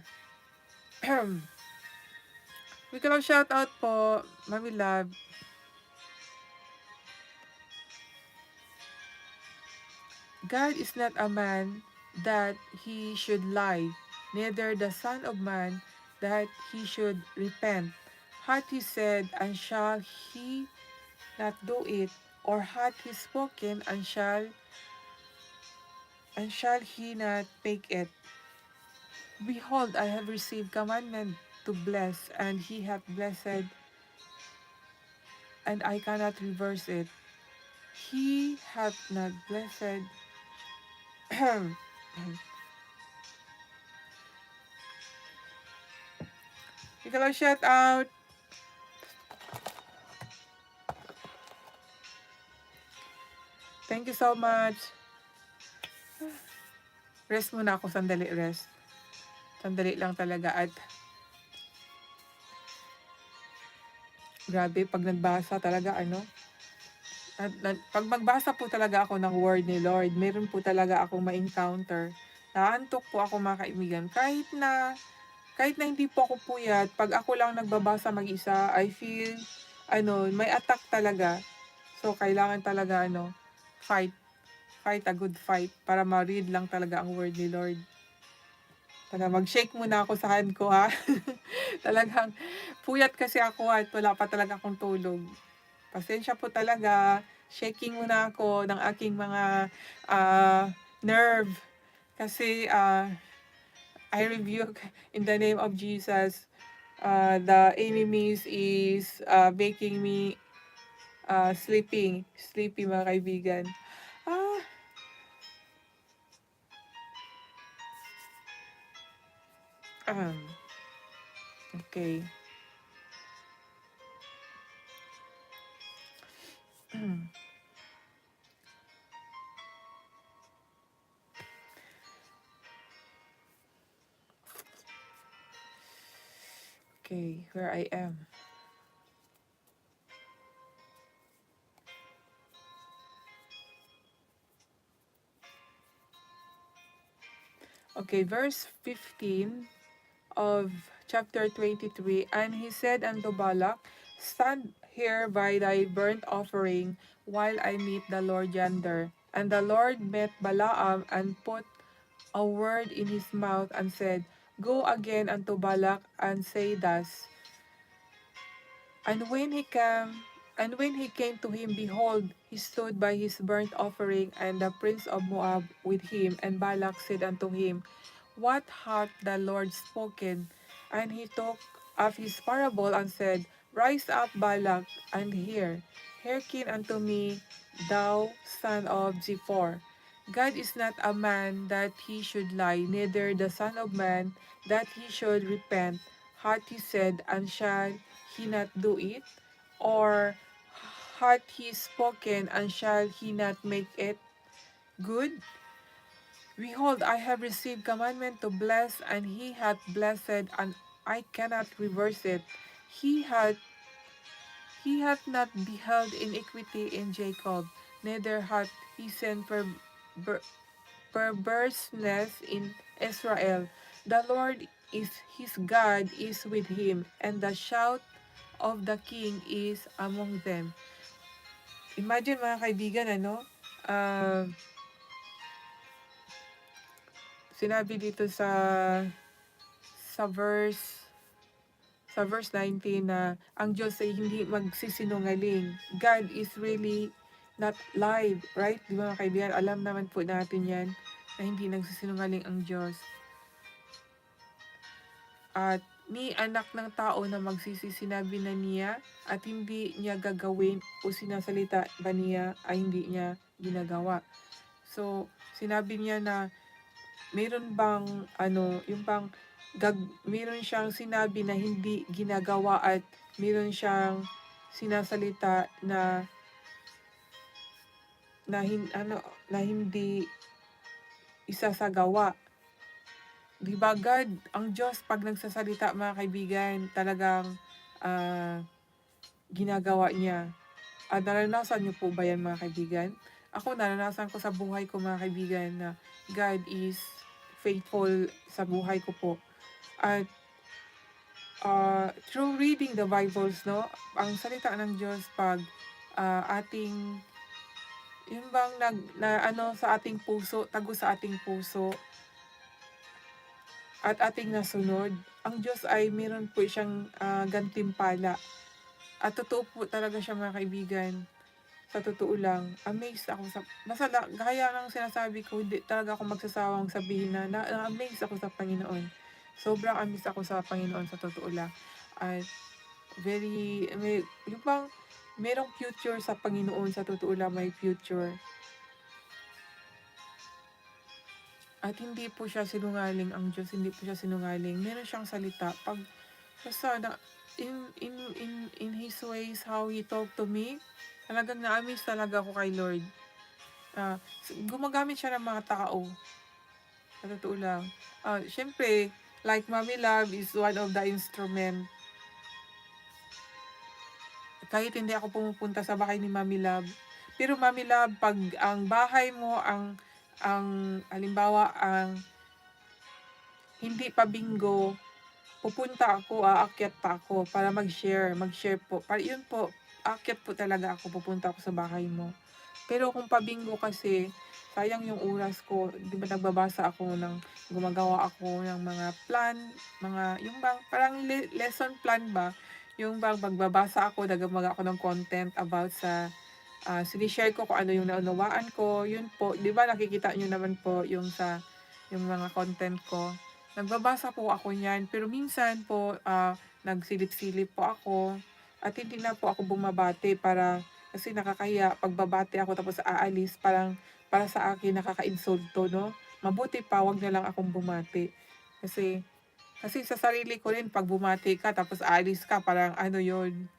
We can shout out po, Mami Love. God is not a man that he should lie, neither the Son of Man that he should repent. Hath he said, and shall he not do it? Or hath he spoken, and shall he not make it? Behold, I have received commandment to bless, and he hath blessed, and I cannot reverse it. He hath not blessed. You can shout out. Thank you so much. Rest muna ako, sandali, rest. Sandali lang talaga at grabe, pag nagbasa talaga, pag magbasa po talaga ako ng word ni Lord, meron po talaga akong ma-encounter. Naantok po ako mga kaibigan. Kahit na hindi po ako puyat, pag ako lang nagbabasa mag-isa, I feel, may attack talaga. So, kailangan talaga, fight. Fight a good fight para ma-read lang talaga ang word ni Lord. Mag-shake muna ako sa hand ko, ha. Talagang puyat kasi ako at wala pa talaga akong tulog. Pasensya po talaga. Shaking muna ako ng aking mga nerve. Kasi I rebuke in the name of Jesus. The enemies is making me sleepy mga kaibigan. Ah, okay. Okay, where I am. Okay, verse 15 of chapter 23. And he said unto Balak, Stand here by thy burnt offering, while I meet the Lord yonder. And the Lord met Balaam, and put a word in his mouth, and said, Go again unto Balak, and say thus. And when he came to him, behold, he stood by his burnt offering, and the prince of Moab with him. And Balak said unto him, What hath the Lord spoken? And he took of his parable and said, Rise up, Balak, and hearken unto me, thou son of Ziphor. God is not a man that he should lie, neither the Son of Man that he should repent. Hath he said, and shall he not do it? Or hath he spoken, and shall he not make it good? Behold, I have received commandment to bless, and he hath blessed, and I cannot reverse it. He hath he hath not beheld iniquity in Jacob, neither hath he sent perverseness in Israel. The Lord is his God is with him, and the shout of the king is among them. Imagine mga kaibigan, uh, sinabi dito sa verse sa verse 19 na ang Diyos ay hindi magsisinungaling. God is really not lied, right? Di ba mga kaibigan? Alam naman po natin yan na hindi nagsisinungaling ang Diyos. At ni anak ng tao na magsisisinabi na niya at hindi niya gagawin o sinasalita ba niya ay hindi niya ginagawa. So, sinabi niya na meron bang yung bang meron siyang sinabi na hindi ginagawa at meron siyang sinasalita na hindi isasagawa. 'Di ba God, ang Diyos pag nagsasalita mga kaibigan, talagang ginagawa niya. Naranasan niyo po ba yan mga kaibigan? Ako naranasan ko sa buhay ko mga kaibigan na God is faithful sa buhay ko po. At through reading the Bibles, no, ang salita ng Diyos pag ating yung bang sa ating puso, tago sa ating puso at ating nasunod, ang Diyos ay meron po siyang gantimpala. At totoo po talaga siya mga kaibigan. Sa totoo lang, amazed ako kaya ng sinasabi ko, hindi talaga ako magsasawang sabihin na amazed ako sa Panginoon. Sobrang amazed ako sa Panginoon sa totoo lang. At yung bang merong future sa Panginoon, sa totoo lang may future. At hindi po siya sinungaling ang Diyos, hindi po siya sinungaling. Meron siyang salita. Pag in His ways, how He talk to me, talagang na-amaze talaga ako kay Lord. Gumagamit siya ng mga tao. Sa totoo lang. Siyempre, like Mommy Love is one of the instrument. Kahit hindi ako pumupunta sa bahay ni Mommy Love. Pero Mommy Love, pag ang bahay mo, halimbawa, hindi pa bingo, pupunta ako, aakyat pa ako para mag-share po. Para yun po, aakyat po talaga ako, pupunta ako sa bahay mo. Pero kung pabingo kasi, sayang yung oras ko, di ba gumagawa ako ng mga plan, yung bang, parang lesson plan ba, yung bang magbabasa ako, nagamaga ako ng content about sinishare ko kung ano yung naunawaan ko, yun po, di ba nakikita nyo naman po yung mga content ko. Nagbabasa po ako niyan, pero minsan po, nagsilip-silip po ako, at hindi na po ako bumabati kasi nakakahiya pagbabati ako tapos aalis, parang para sa akin nakaka-insulto, no? Mabuti pa, wag na lang akong bumati. Kasi sa sarili ko rin, pag bumati ka tapos aalis ka, parang yun.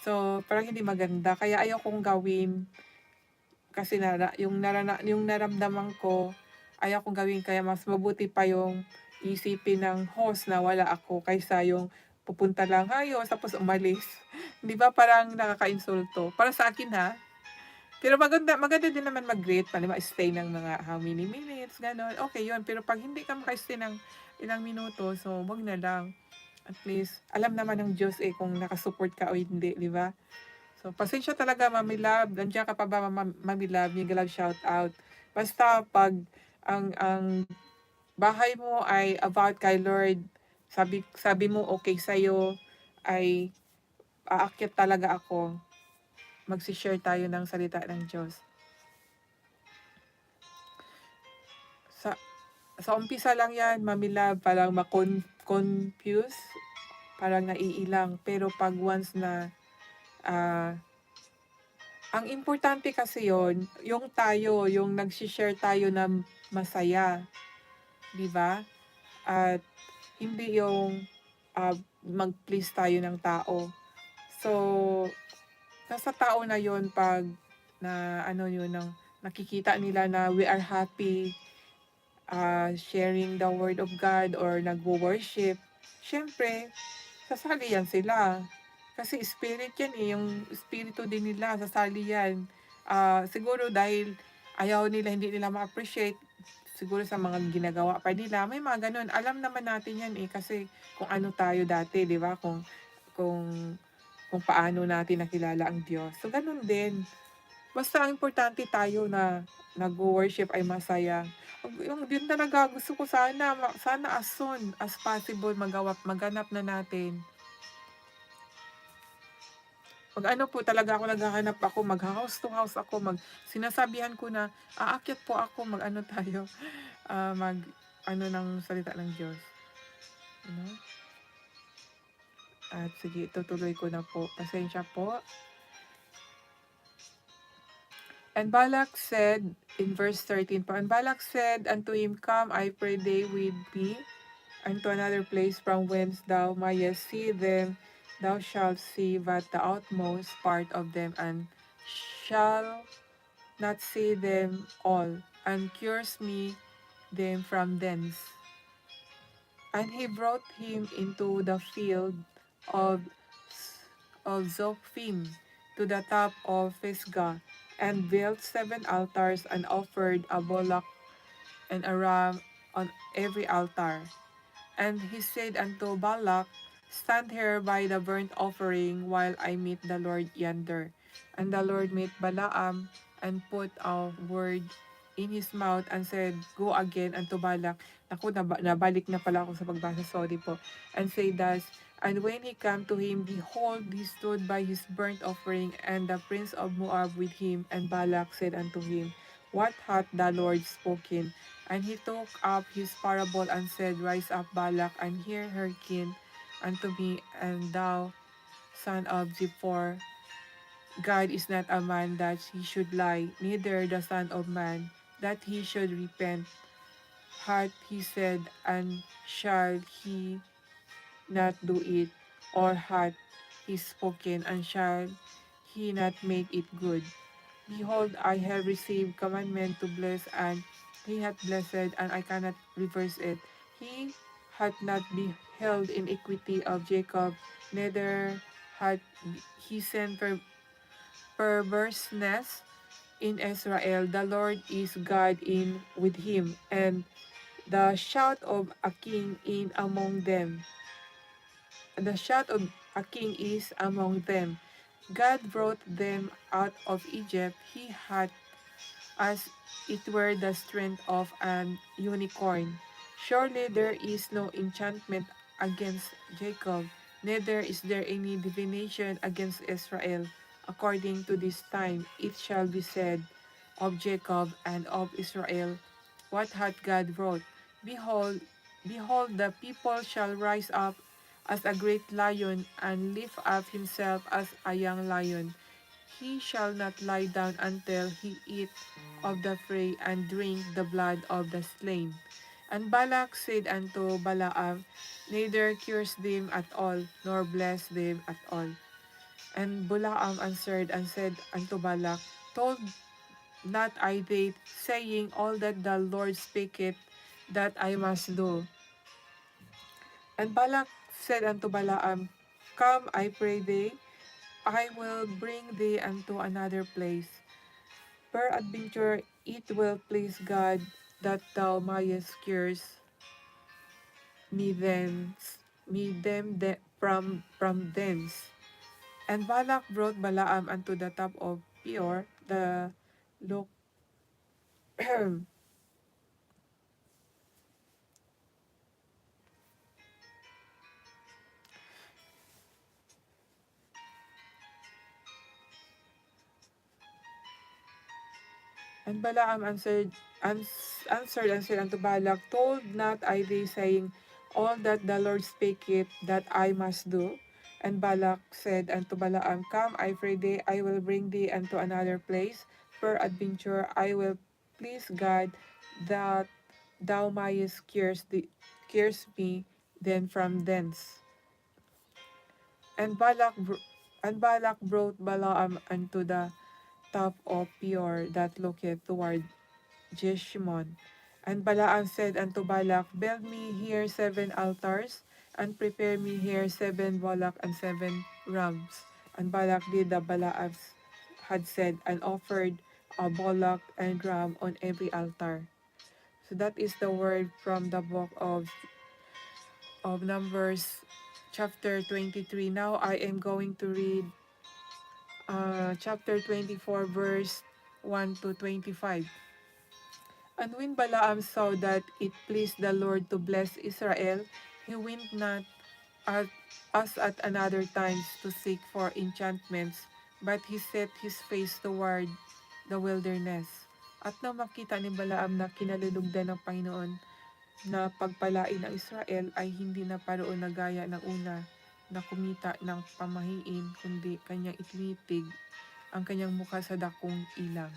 So, parang hindi maganda. Kaya ayaw kong gawin kasi yung naramdaman ko, ayaw kong gawin. Kaya mas mabuti pa yung isipin ng host na wala ako kaysa yung pupunta lang, tapos umalis. Di ba parang nakaka-insulto? Para sa akin ha. Pero maganda din naman mag-greet, stay ng mga how many minutes, gano'n. Okay yun. Pero pag hindi ka maka-stay ng ilang minuto, so wag na lang. At least, alam naman ng Diyos kung nakasupport ka o hindi, di ba? So, pasensya talaga, Mami Love. Nandiyan ka pa ba, Mami Love? Mega love shout out. Basta pag ang bahay mo ay about kay Lord, sabi mo okay sa'yo, ay aakyat talaga ako. Magsishare tayo ng salita ng Diyos. Sa umpisa lang yan, Mami Love, parang confuse, parang naiilang. Pero pag once na, ang importante kasi yung nagsishare tayo na masaya. Di ba? At hindi yung mag-please tayo ng tao. So, nasa tao na yon pag na ano yun, ng nakikita nila na we are happy, sharing the word of God or nagwo-worship, syempre, sasali yan sila. Kasi spirit yan eh, yung espiritu din nila, sasali yan. Siguro dahil ayaw nila, hindi nila ma-appreciate, siguro sa mga ginagawa pa nila, may mga ganun. Alam naman natin yan eh, kasi kung ano tayo dati, di ba? Kung, kung paano natin nakilala ang Diyos. So, ganun din. Basta ang importante tayo na nagwo-worship ay masaya. Yung din talaga gusto ko sana sana as soon as possible maganap na natin. Mag-ano po talaga ako, naghahanap ako, mag-house to house ako, sinasabihan ko na aakyat po ako, mag-ano tayo, mag-ano ng salita ng Diyos. Ano? At sige, tutuloy ko na po. Pasensya po. And Balak said, in verse 13 po, and Balak said unto him, Come, I pray thee with me unto another place from whence thou mayest see them. Thou shalt see but the outmost part of them, and shall not see them all, and cures me them from thence. And he brought him into the field of, of Zophim to the top of Pisgah, and built 7 altars, and offered a bullock and a ram on every altar. And he said unto Balak, Stand here by the burnt offering while I meet the Lord yonder. And the Lord met Balaam and put a word in his mouth and said, Go again unto Balak. Naku, nabalik na pala ako sa pagbasa, sorry po. And say thus, And when he came to him, behold, he stood by his burnt offering, and the prince of Moab with him. And Balak said unto him, What hath the Lord spoken? And he took up his parable and said, Rise up, Balak, and hearken unto me, and thou, son of Zippor. God is not a man that he should lie, neither the son of man that he should repent. Hath he said, and shall he not do it? Or hath he spoken, and shall he not make it good? Behold, I have received commandment to bless, and he hath blessed, and I cannot reverse it. He hath not beheld iniquity of Jacob, neither hath he sent perverseness in Israel. The Lord is God in with him, and the shout of a king in among them. The shout of a king is among them. God brought them out of Egypt. He hath as it were the strength of an unicorn. Surely there is no enchantment against Jacob, neither is there any divination against Israel. According to this time it shall be said of Jacob and of Israel, What hath God wrought? Behold, behold, the people shall rise up as a great lion, and lift up himself as a young lion. He shall not lie down until he eat of the prey and drink the blood of the slain. And Balak said unto Balaam, Neither curse them at all, nor bless them at all. And Balaam answered and said unto Balak, Told not I thee, saying, All that the Lord speaketh, that I must do. And Balak said unto Balaam, Come, I pray thee, I will bring thee unto another place. Peradventure it will please God that thou mayest curse me them from thence. And Balak brought Balaam unto the top of Peor, the look And Balaam answered and said unto Balak, Told not I thee, saying, All that the Lord speaketh, that I must do? And Balak said unto Balaam, Come, I pray thee, I will bring thee unto another place. Peradventure I will please God, that thou mayest curse me then from thence. And And Balak brought Balaam unto the top of Peor that looketh toward Jeshimon. And Balaam said unto Balak, build me here 7 altars, and prepare me here 7 bullock and 7 rams. And Balak did the Balaam had said, and offered a bullock and ram on every altar. So that is the word from the book of Numbers, chapter 23. Now I am going to read chapter 24, verse 1 to 25. And when Balaam saw that it pleased the Lord to bless Israel, he went not at, as at another times to seek for enchantments, but he set his face toward the wilderness. At nang makita ni Balaam na kinalulugdan ng Panginoon na pagpalain ng Israel ay hindi na paroon na gaya ng una na kumita ng pamahiin, kundi kanyang itinitig ang kanyang mukha sa dakong ilang.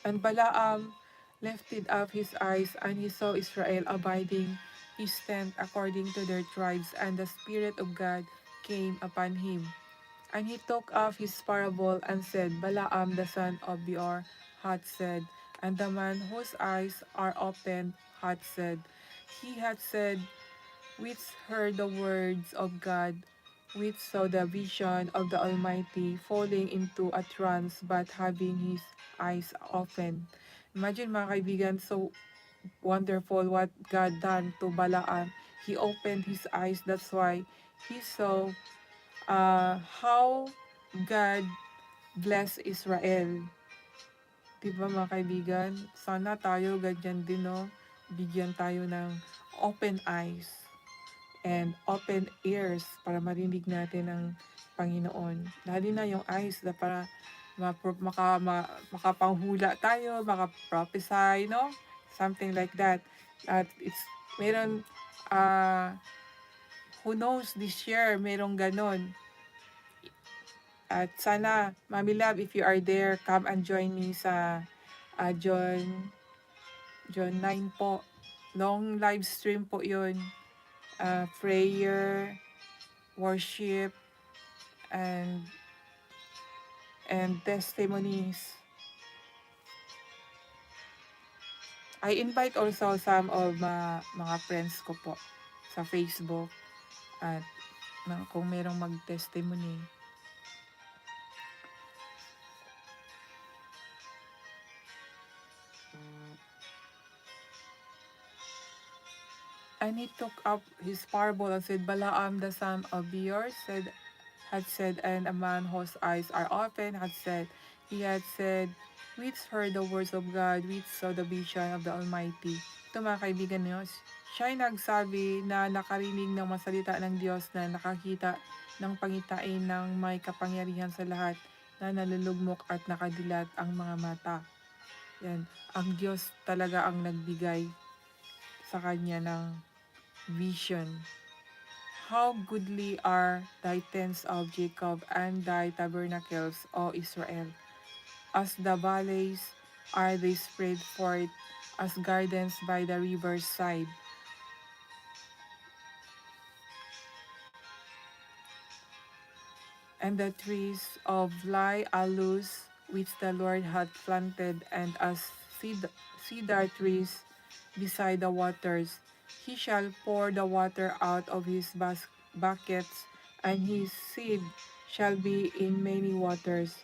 And Balaam lifted up his eyes, and he saw Israel abiding his tent according to their tribes, and the Spirit of God came upon him. And he took off his parable and said, Balaam the son of Beor hath said, and the man whose eyes are opened hath said, he hath said, which heard the words of God, which saw the vision of the Almighty, falling into a trance but having his eyes open. Imagine mga kaibigan, so wonderful what God done to Balaam. He opened his eyes, that's why he saw how God bless Israel. Diba mga kaibigan? Sana tayo ganyan din, no? Bigyan tayo ng open eyes and open ears para marinig natin ang Panginoon. Lalo na yung eyes na para makapanghula tayo, makaprophesy, no? Something like that. At it's, meron, who knows, this year, merong ganon. At sana, Mami Love, if you are there, come and join me sa John 9 po. Long live stream po yun. Prayer, worship, and testimonies. I invite also some of mga friends ko po sa Facebook at kung merong mag-testimony. And he took up his parable and said, Balaam the son of Beor had said, and a man whose eyes are open had said, he had said, which heard the words of God, which saw the vision of the Almighty. Ito mga kaibigan niyo, siya ay nagsabi na nakarinig ng masalita ng Diyos, na nakakita ng pangitain ng may kapangyarihan sa lahat, na nalulugmok at nakadilat ang mga mata. Yan, ang Diyos talaga ang nagbigay sa kanya ng vision. How goodly are thy tents of Jacob, and thy tabernacles, O Israel! As the valleys are they spread forth, as gardens by the river's side. And the trees of aloes, which the Lord hath planted, and as cedar trees beside the waters. He shall pour the water out of his buckets, and his seed shall be in many waters.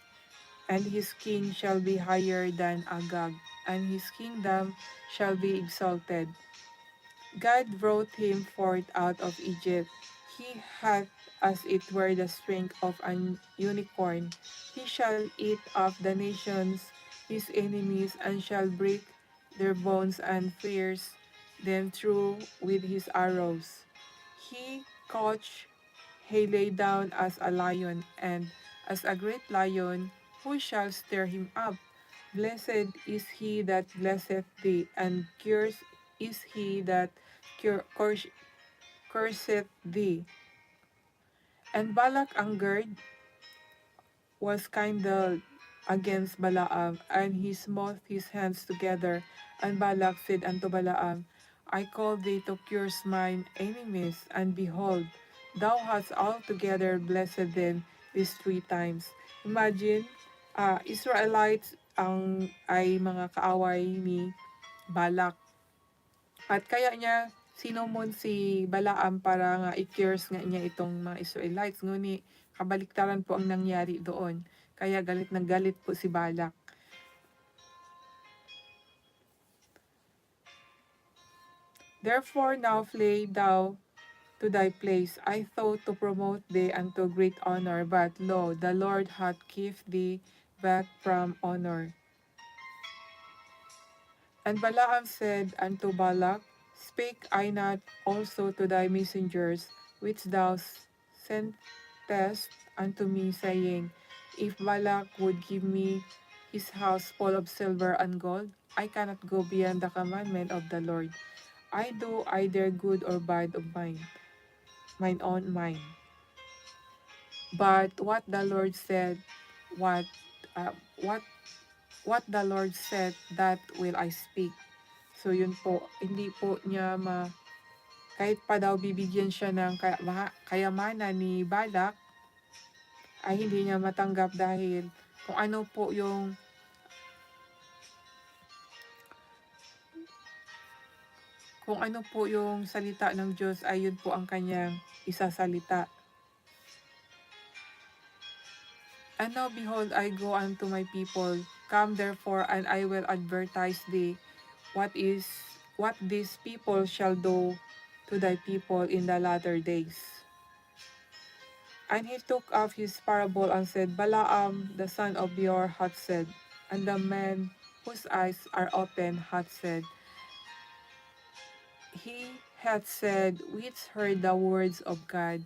And his king shall be higher than Agag, and his kingdom shall be exalted. God brought him forth out of Egypt. He hath as it were the strength of an unicorn. He shall eat up the nations, his enemies, and shall break their bones and pierce them through with his arrows. He couched, he lay down as a lion, and as a great lion, who shall stir him up? Blessed is he that blesseth thee, and cursed is he that curseth thee. And Balak angered was kindled against Balaam, and he smote his hands together. And Balak said unto Balaam, I call thee to curse mine enemies, and behold, Thou hast altogether blessed them these 3 times. Imagine, Israelites ay mga kaaway ni Balak. At kaya niya sinumon si Balaam para nga i-curse nga niya itong mga Israelites. Ngunit kabaliktaran po ang nangyari doon. Kaya galit na galit po si Balak. Therefore now flee thou to thy place. I thought to promote thee unto great honor, but lo, the Lord hath kept thee back from honor. And Balaam said unto Balak, Spake I not also to thy messengers, which thou sentest unto me, saying, If Balak would give me his house full of silver and gold, I cannot go beyond the commandment of the Lord. I do either good or bad of mine own mind. But what the Lord said, what uh, what what the Lord said, that will I speak. So yun po, hindi po niya kahit pa daw bibigyan siya ng kayamanan ni Balak, ay hindi niya matanggap dahil kung ano po yung salita ng Diyos ay yun po ang kanyang isasalita. And now behold, I go unto my people. Come therefore, and I will advertise thee what these people shall do to thy people in the latter days. And he took up his parable and said, Balaam the son of Beor hath said, and the man whose eyes are open hath said, He hath said, which heard the words of God,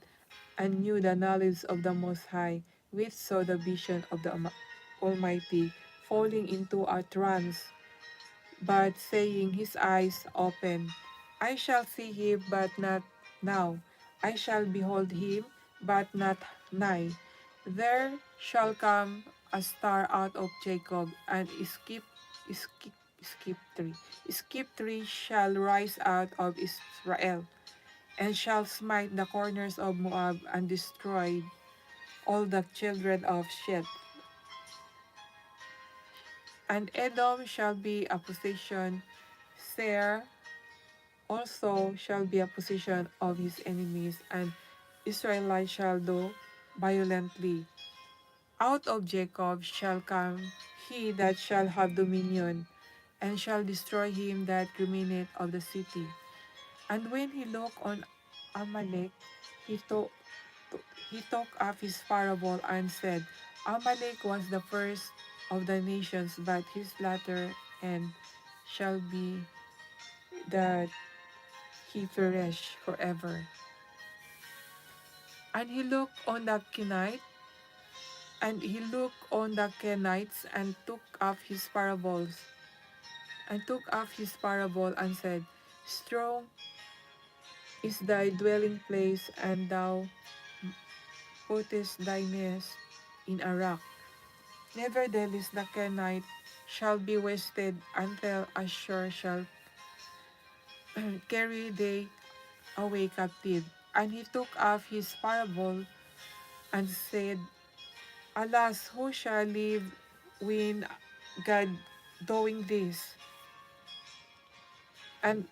and knew the knowledge of the Most High, which saw the vision of the Almighty, falling into a trance, but saying, his eyes open. I shall see him, but not now. I shall behold him, but not nigh. There shall come a star out of Jacob, and skip tree shall rise out of Israel, and shall smite the corners of Moab, and destroy all the children of Sheth. And Edom shall be a possession, Seir also shall be a possession of his enemies, and Israelite shall do violently. Out of Jacob shall come he that shall have dominion, and shall destroy him that remaineth of the city. And when he looked on Amalek, he took up his parable and said, Amalek was the first of the nations, but his latter end shall be that he perish forever. And he looked on the Kenites, and took up his parable and said, Strong is thy dwelling place, and thou puttest thy nest in a rock. Nevertheless the Kenite shall be wasted until Ashur shall carry thee away captive. And he took up his parable and said, Alas, who shall live when God doing this? And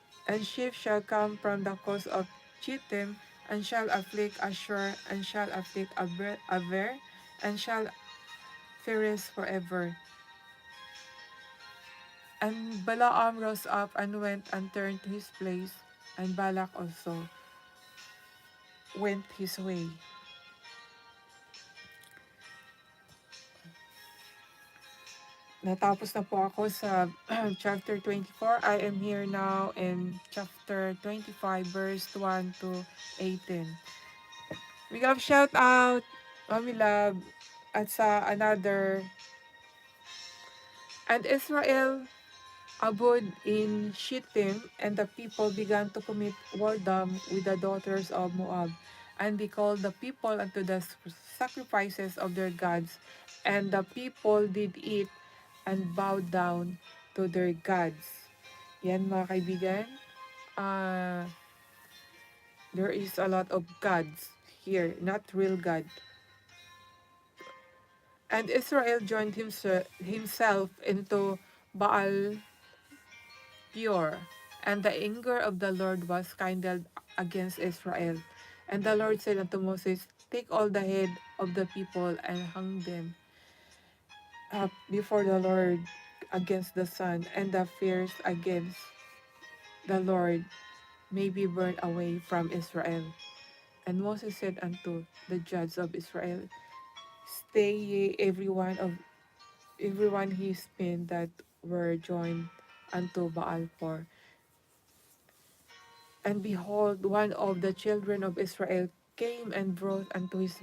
sheep shall come from the coast of Chittim, and shall afflict Ashur, and shall afflict Aver, and shall perish forever. And Balaam rose up and went and turned to his place, and Balak also went his way. Natapos na po ako sa chapter 24. I am here now in chapter 25, verse 1 to 18. We have shout out, Mami Love, at sa another. And Israel abode in Shittim, and the people began to commit whoredom with the daughters of Moab. And they called the people unto the sacrifices of their gods, and the people did eat and bowed down to their gods. Yan mga kaibigan, there is a lot of gods here, not real God. And Israel joined himself into Baal Peor, and the anger of the Lord was kindled against Israel. And the Lord said unto Moses, take all the head of the people and hang them up before the Lord against the sun, and the fears against the Lord may be burned away from Israel. And Moses said unto the judges of Israel, stay ye everyone his men that were joined unto Baal for. And behold, one of the children of Israel came and brought unto his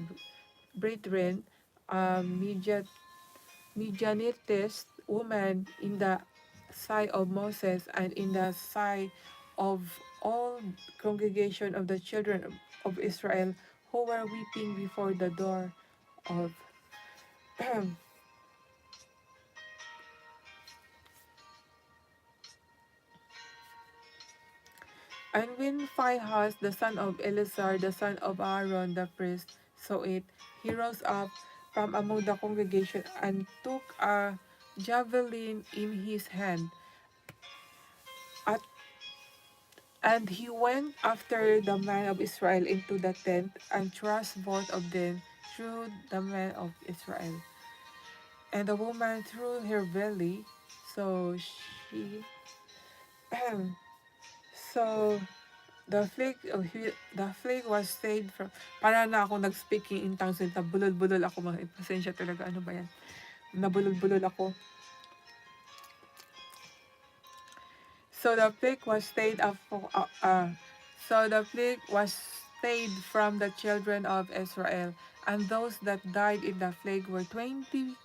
brethren a Midianitess woman in the sight of Moses and in the sight of all congregation of the children of Israel who were weeping before the door of And when Phinehas, the son of Eleazar, the son of Aaron the priest, saw it, he rose up from among the congregation and took a javelin in his hand. At, and he went after the man of Israel into the tent and thrust both of them through the man of Israel. And the woman threw her belly, so she so the flag was stayed from, para na ako nag-speaking in tongues, nabulol-bulol ako, mga pasensya talaga, ano ba yan? Nabulol-bulol ako. So the plague was stayed up for, so the plague was stayed from the children of Israel, and those that died in the plague were 24,000.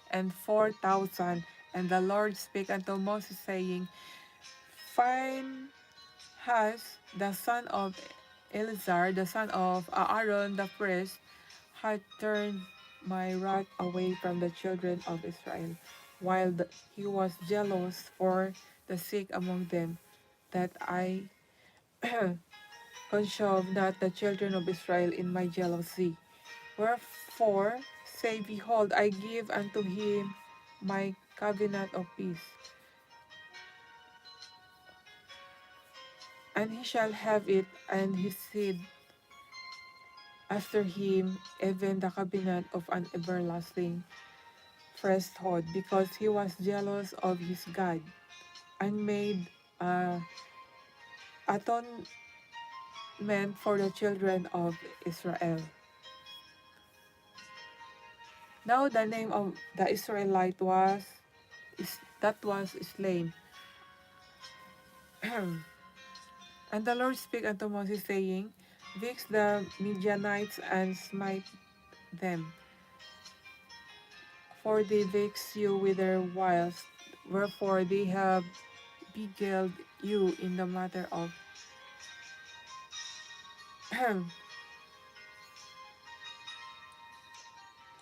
And the Lord spake unto Moses, saying, Find has the son of Eleazar, the son of Aaron the priest, had turned my wrath away from the children of Israel, while he was jealous for the sick among them, that I consume not the children of Israel in my jealousy. Wherefore, say, behold, I give unto him my covenant of peace, and he shall have it, and his seed after him, even the covenant of an everlasting priesthood, because he was jealous of his God, and made atonement for the children of Israel. Now the name of the Israelite was slain. And the Lord spake unto Moses, saying, Vex the Midianites and smite them, for they vex you with their wiles, wherefore they have beguiled you in the matter of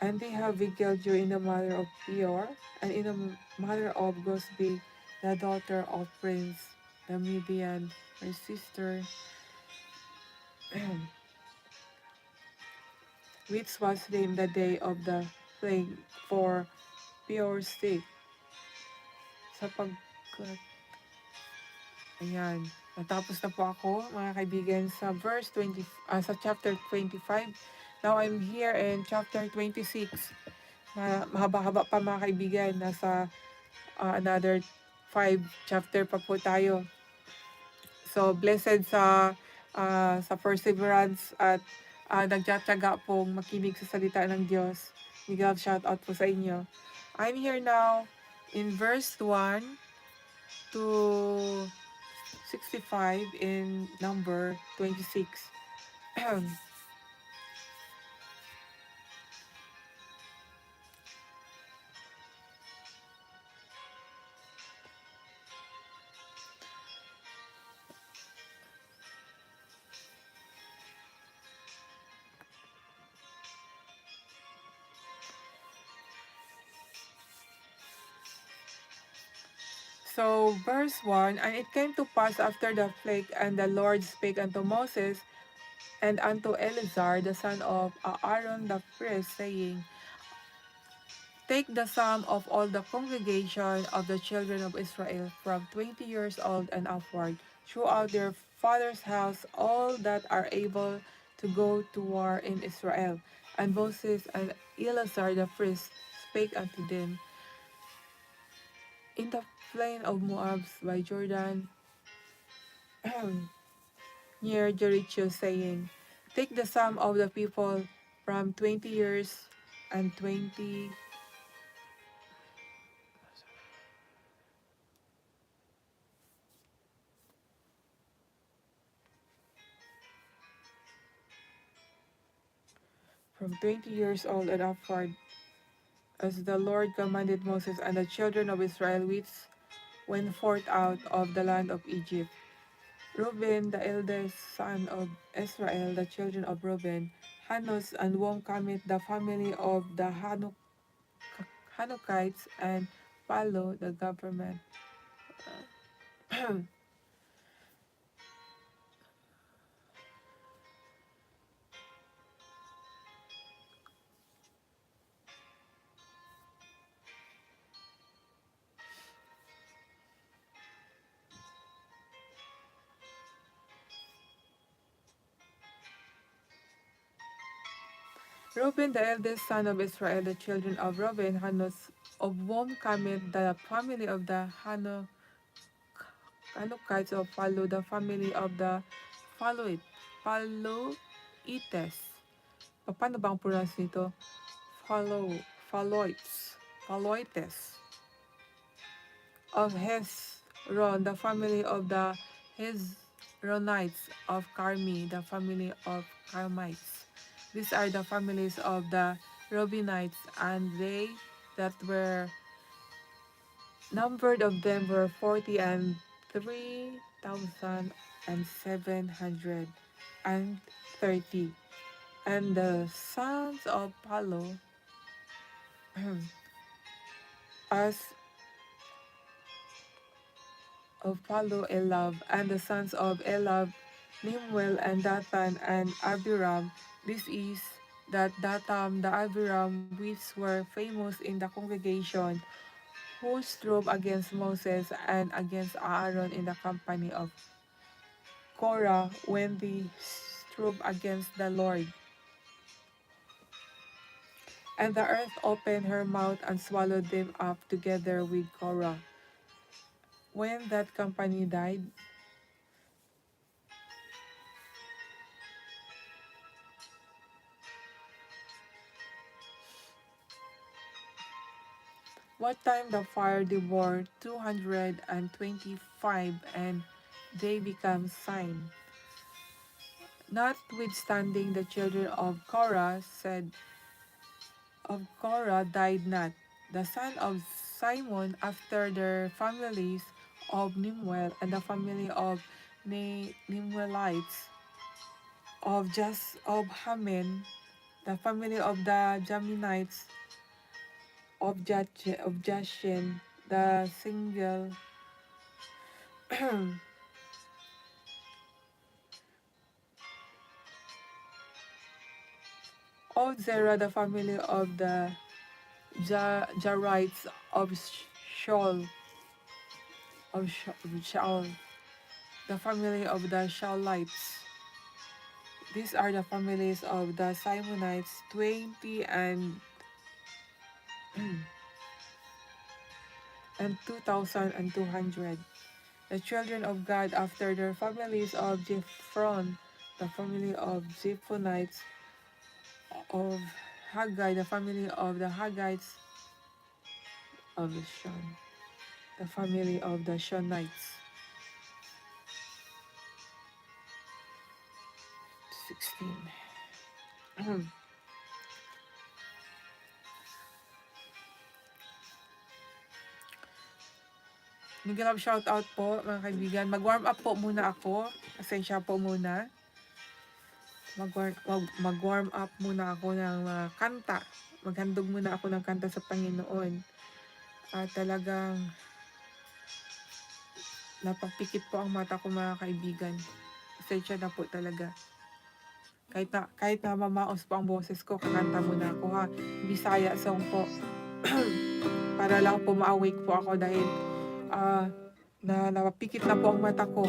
and they have beguiled you in the matter of Peor, and in the matter of Gosbi, the daughter of Prince the Median, her sister, which was named the day of the plague for Peor's sake. Sapagkat, ayan, natapos na po ako, mga kaibigan, sa sa chapter 25. Now I'm here in chapter 26. Mahaba-haba pa, mga kaibigan, nasa another 5 chapter pa po tayo. So blessed sa perseverance at nagtsatsaga pong makinig sa salita ng Diyos. Miguel, shout out po sa inyo. I'm here now in verse 1 to 65 in number 26. So, verse 1, And it came to pass after the plague, and the Lord spake unto Moses and unto Eleazar the son of Aaron the priest, saying, Take the sum of all the congregation of the children of Israel from 20 years old and upward, throughout their father's house, all that are able to go to war in Israel. And Moses and Eleazar the priest spake unto them in the plain of Moab by Jordan, near Jericho, saying, Take the sum of the people from 20 years and 20 from 20 years old and upward, as the Lord commanded Moses, and the children of Israel which went forth out of the land of Egypt. Reuben, the eldest son of Israel, the children of Reuben, Hanos and Wom cometh the family of the Hanukites, and Palo, the government. Reuben, the eldest son of Israel, the children of Reuben, Hanos, of whom cometh the family of the Hanukites, of Palo, the family of the Paloites. Paano bang pronounce nito? Follow, Paloites. Of Hezron, the family of the Hezronites. Of Carmi, the family of Carmites. These are the families of the Reubenites, and they that were numbered of them were 40 and 3,730. And the sons of Palo, as of Palo, Elab, and the sons of Elab, Nimwel, and Dathan, and Abiram. This is that Datam, the Abiram, which were famous in the congregation, who strove against Moses and against Aaron in the company of Korah, when they strove against the Lord. And the earth opened her mouth and swallowed them up together with Korah. When that company died, what time the fire devoured 225, and they become sign. Notwithstanding, the children of Korah died not. The son of Simon, after their families of Nimwel, and the family of Nimwelites, of Hamen, the family of the Jaminites, of Jashen, the single of Zerah, the family of the Jarites, of Shaul, Shaul, the family of the Shaulites. These are the families of the Simonites, 20 and 2,200. The children of God after their families of Jephron, the family of Zephonites, of Haggai, the family of the Haggites, of the Shon, the family of the Shonites. 16. Big love shout out po mga kaibigan. Mag-warm up po muna ako. Pasensya po muna. Mag-warm up muna ako ng kanta. Maghandog muna ako ng kanta sa Panginoon. At talagang napapikit po ang mata ko mga kaibigan. Pasensya na po talaga. Kahit na mamaos po ang boses ko, kakanta muna ako ha. Bisaya song po. Para lang po ma-awake po ako dahil napapikit na po ang mata ko.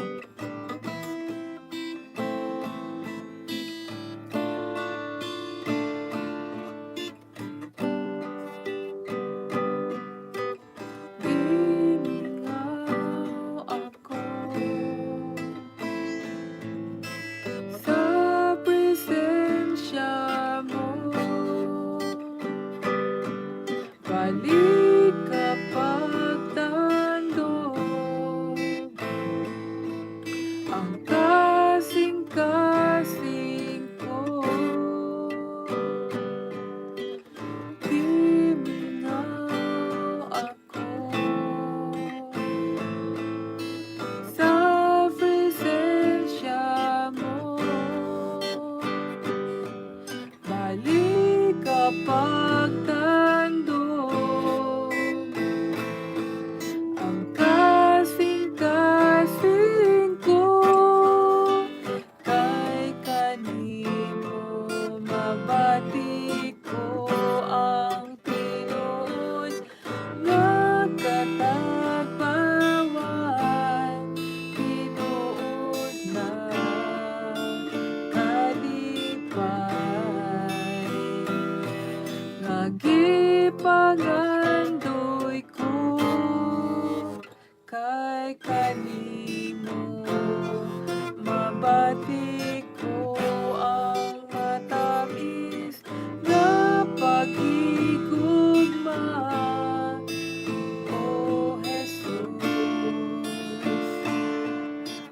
Limingaw ako sa presensya mo. Balik kapag tandog ang kasing-kasing ko. Limingaw ako sa presensya mo. Balik kapag tandog ang kasing-kasing ko. Kay kanimo mabati ko ang tinuod nga katagbawan. Tinuod na kalipay nga gipangandoy ko. Kay kanimo mabati ko ang matamis nga paghigugma. O Jesus,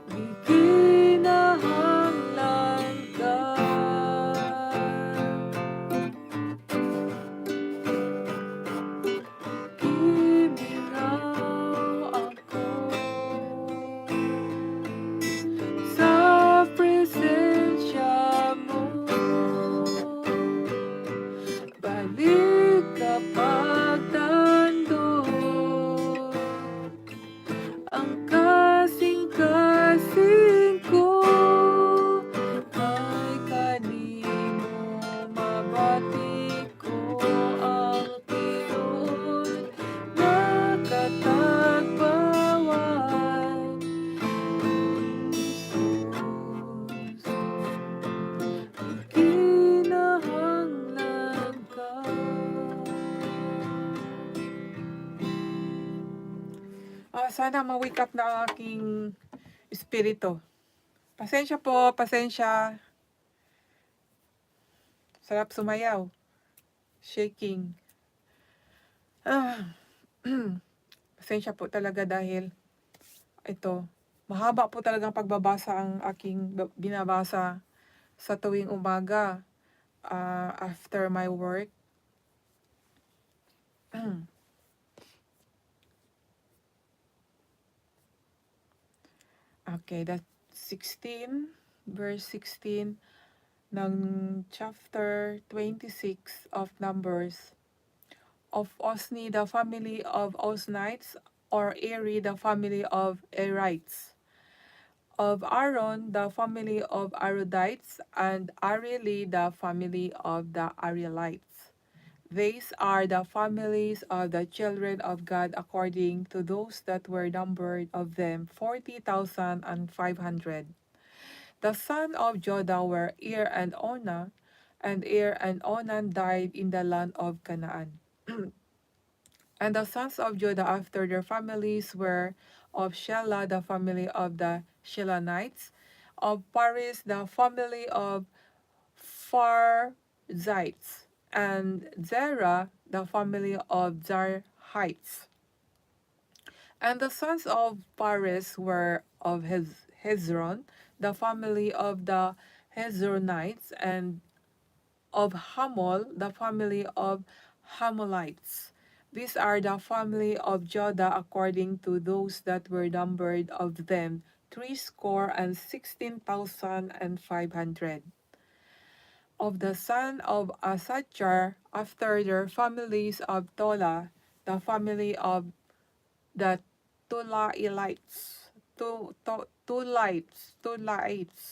gikinahanglan ka. Limingaw ako sa presensya mo. Balik kapag tandog ang kasing-kasing ko. Kay kanimo mabati ko ang tinuod nga katagbawan. Jesus, gikinahanglan ka. Sana ma-wake up na ang aking espiritu. Pasensya po, pasensya. Sarap sumayaw. Shaking. Pasensya po talaga dahil ito, mahaba po talagang pagbabasa ang aking binabasa sa tuwing umaga after my work. Okay, that's 16, verse 16 ng chapter 26 of Numbers. Of Osni, the family of Osnites, or Eri, the family of Erites. Of Aaron, the family of Arodites, and Arieli, the family of the Arielites. These are the families of the children of God according to those that were numbered of them 40,500. The sons of Jodah were Er and Onah, and Er and Onan died in the land of Canaan. And the sons of Judah after their families were of Shelah, the family of the Shelanites, of Paris, the family of Pharzites, and Zerah, the family of Zarhites. And the sons of Paris were of Hezron, the family of the Hezronites, and of Hamol, the family of Hamolites. These are the family of Judah according to those that were numbered of them 16,500. Of the son of Asachar after their families of Tola, the family of the Tulaites. Tulaites.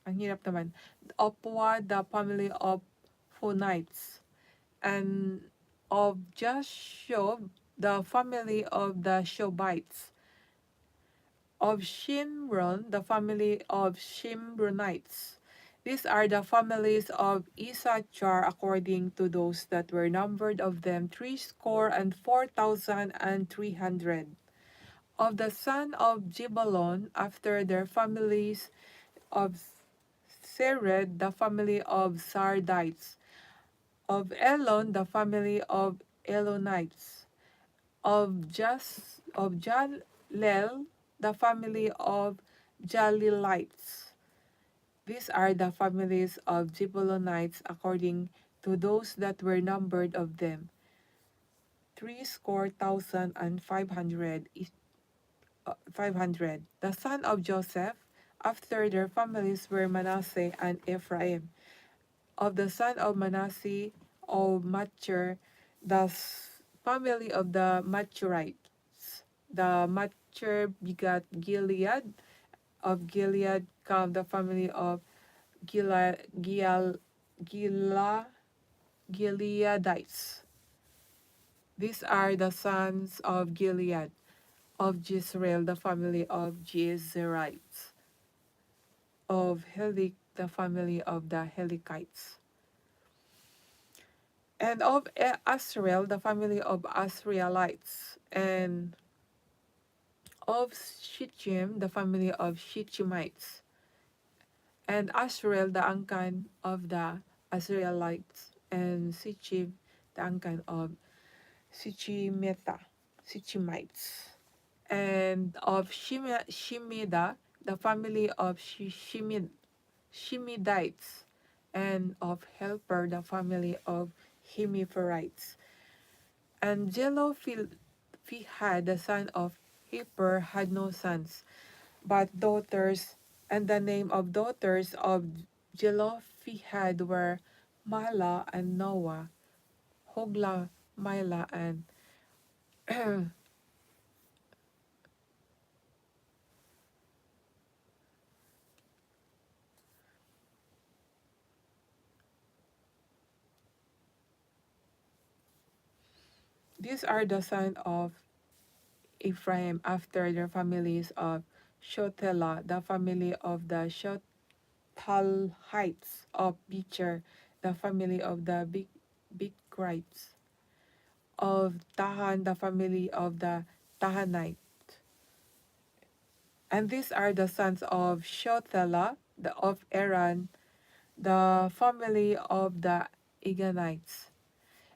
Ang hirap naman. of Pua, the family of Phonites, and of Jashob, the family of the Shobites, of Shimron, the family of Shimronites. These are the families of Issachar according to those that were numbered of them 3,4,300. Of the son of Gibalon, after their families of Sered, the family of Sardites, of Elon, the family of Elonites, of Jalel, the family of Jalilites. These are the families of Zebulonites according to those that were numbered of them, 3,500. 500. The son of Joseph, after their families were Manasseh and Ephraim. Of the son of Manasseh, of Machir, the family of the Machirites. The Machir begat Gilead. Of Gilead come the family of Gila, Gil, Gila, Gileadites. These are the sons of Gilead. Of Jezreel, the family of Jezreelites. Of Helik, the family of the Helikites. And of Asriel, the family of Asrielites. And of Shittim, the family of Shitchimites. And Asriel, the angkan of the Asrielites. And Shittim, the angkan of Shitchimites. And of Shimida, the family of Shimidites, and of Helper, the family of Hemiferites. And Jelophehad, the son of Heper, had no sons, but daughters, and the name of daughters of Jelophehad were Mahla and Noah, Hogla, Mahla, and these are the sons of Ephraim after their families of Shotelah, the family of the Shotalhites, of Becher, the family of the Bichrites, of Tahan, the family of the Tahanites. And these are the sons of Shotelah, of Eran, the family of the Eganites.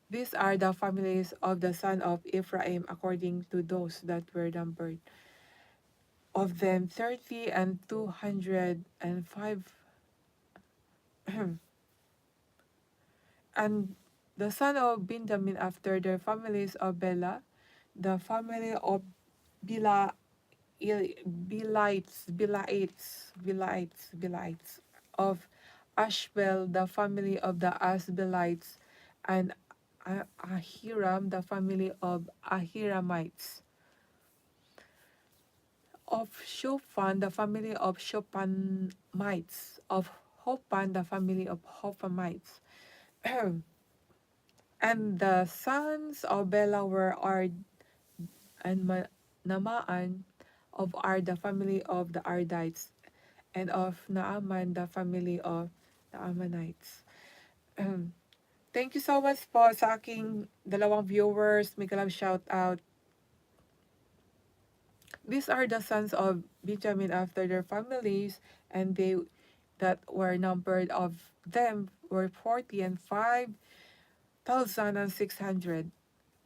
These are the families of the son of Ephraim according to those that were numbered. Of them 30 and 205. And the son of Benjamin after their families of Bela, the family of Bila, Bilaites, of Ashbel, the family of the Asbelites, and Ahiram, the family of Ahiramites. Of Shophan, the family of Shophamites. Of Hophan, the family of Hophamites. And the sons of Bela were Ard and Namaan. Of Ard, the family of the Ardites. And of Naaman, the family of the Ammonites. Thank you so much po sa aking dalawang viewers. May kalab shout out. These are the sons of Benjamin after their families, and they that were numbered of them were 40 and 5,600.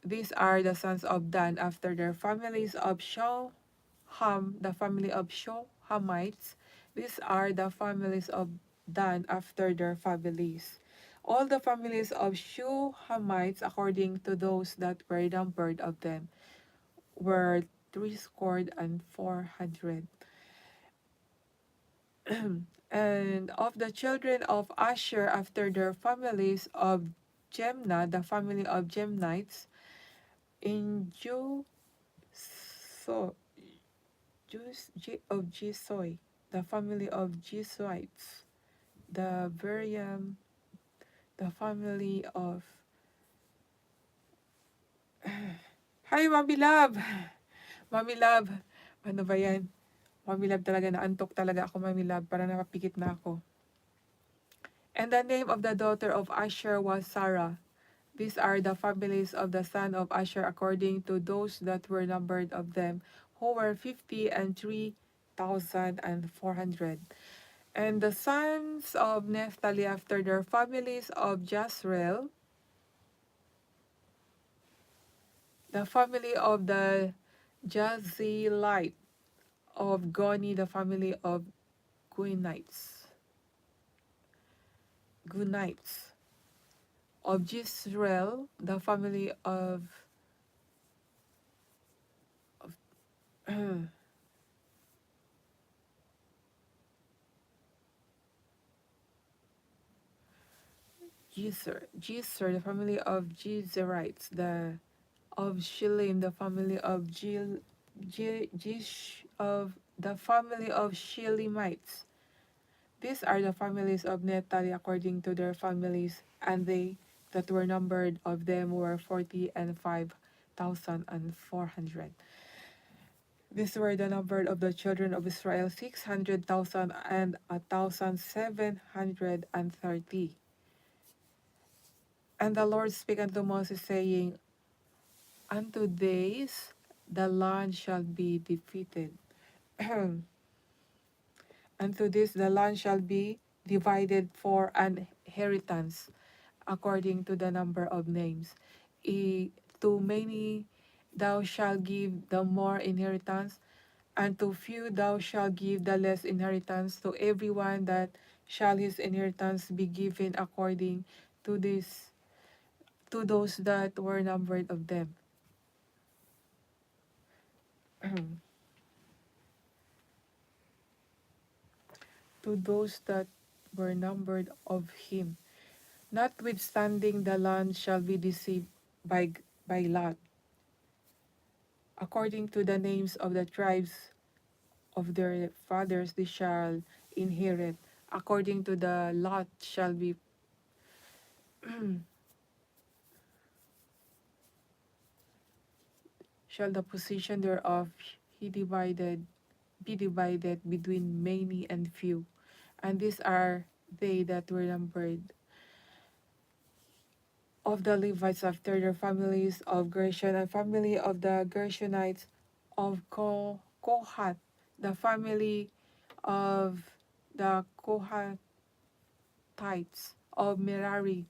These are the sons of Dan after their families of Shoham, the family of Shohamites. These are the families of Dan after their families. All the families of Shohamites, according to those that were numbered of them, were 3,400. And of the children of Asher after their families of Jemna, the family of Jemnites, in so of Jesoi, the family of Jesuites. the Miriam, the family of... Hi, Mommy Love! Mommy Love! Ano ba yan? Mommy Love talaga, naantok talaga ako, Mommy Love, para napapikit na ako. And the name of the daughter of Asher was Sarah. These are the families of the son of Asher according to those that were numbered of them, who were 50,003,400. And the sons of Naphtali after their families of Jezreel, the family of the Jazilite, of Goni, the family of Gunites, Gunites, of Jezreel, the family of Jezer, the family of Jezerites, the of Shillim, the family of of the family of Shillimites. These are the families of Naphtali according to their families, and they that were numbered of them were 40,500. These were the number of the children of Israel, 600,000 and 1,730. And the Lord spake unto Moses, saying, Unto days the land shall be defeated. Unto this the land shall be divided for an inheritance, according to the number of names. To many thou shalt give the more inheritance, and to few thou shalt give the less inheritance. To everyone that shall his inheritance be given according to this to those that were numbered of them. To those that were numbered of him. Notwithstanding the land shall be deceived by lot, according to the names of the tribes of their fathers they shall inherit. According to the lot shall be shall the possession thereof he divided be divided between many and few. And these are they that were numbered of the Levites after their families of Gershon, and family of the Gershonites of Kohath, the family of the Kohathites of Merari,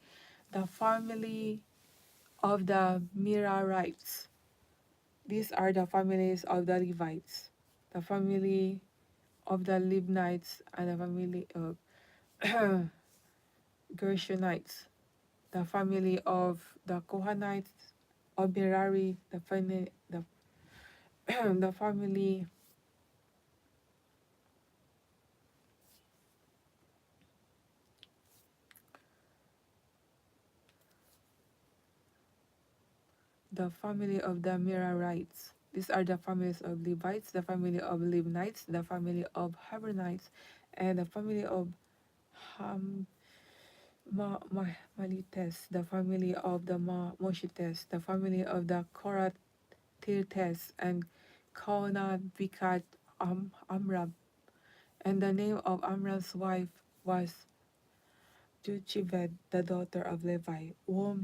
the family of the Merarites. These are the families of the Levites, the family of the Libnites, and the family of Gershonites, the family of the Kohanites of Merari, the family of the Merarites. These are the families of Levites, the family of Libnites, the family of Hebronites, and the family of Ham Malites, the family of the Moshites, the family of the Korathites, and Kauna Bikat Amram. And the name of Amram's wife was Jochebed, the daughter of Levi, whom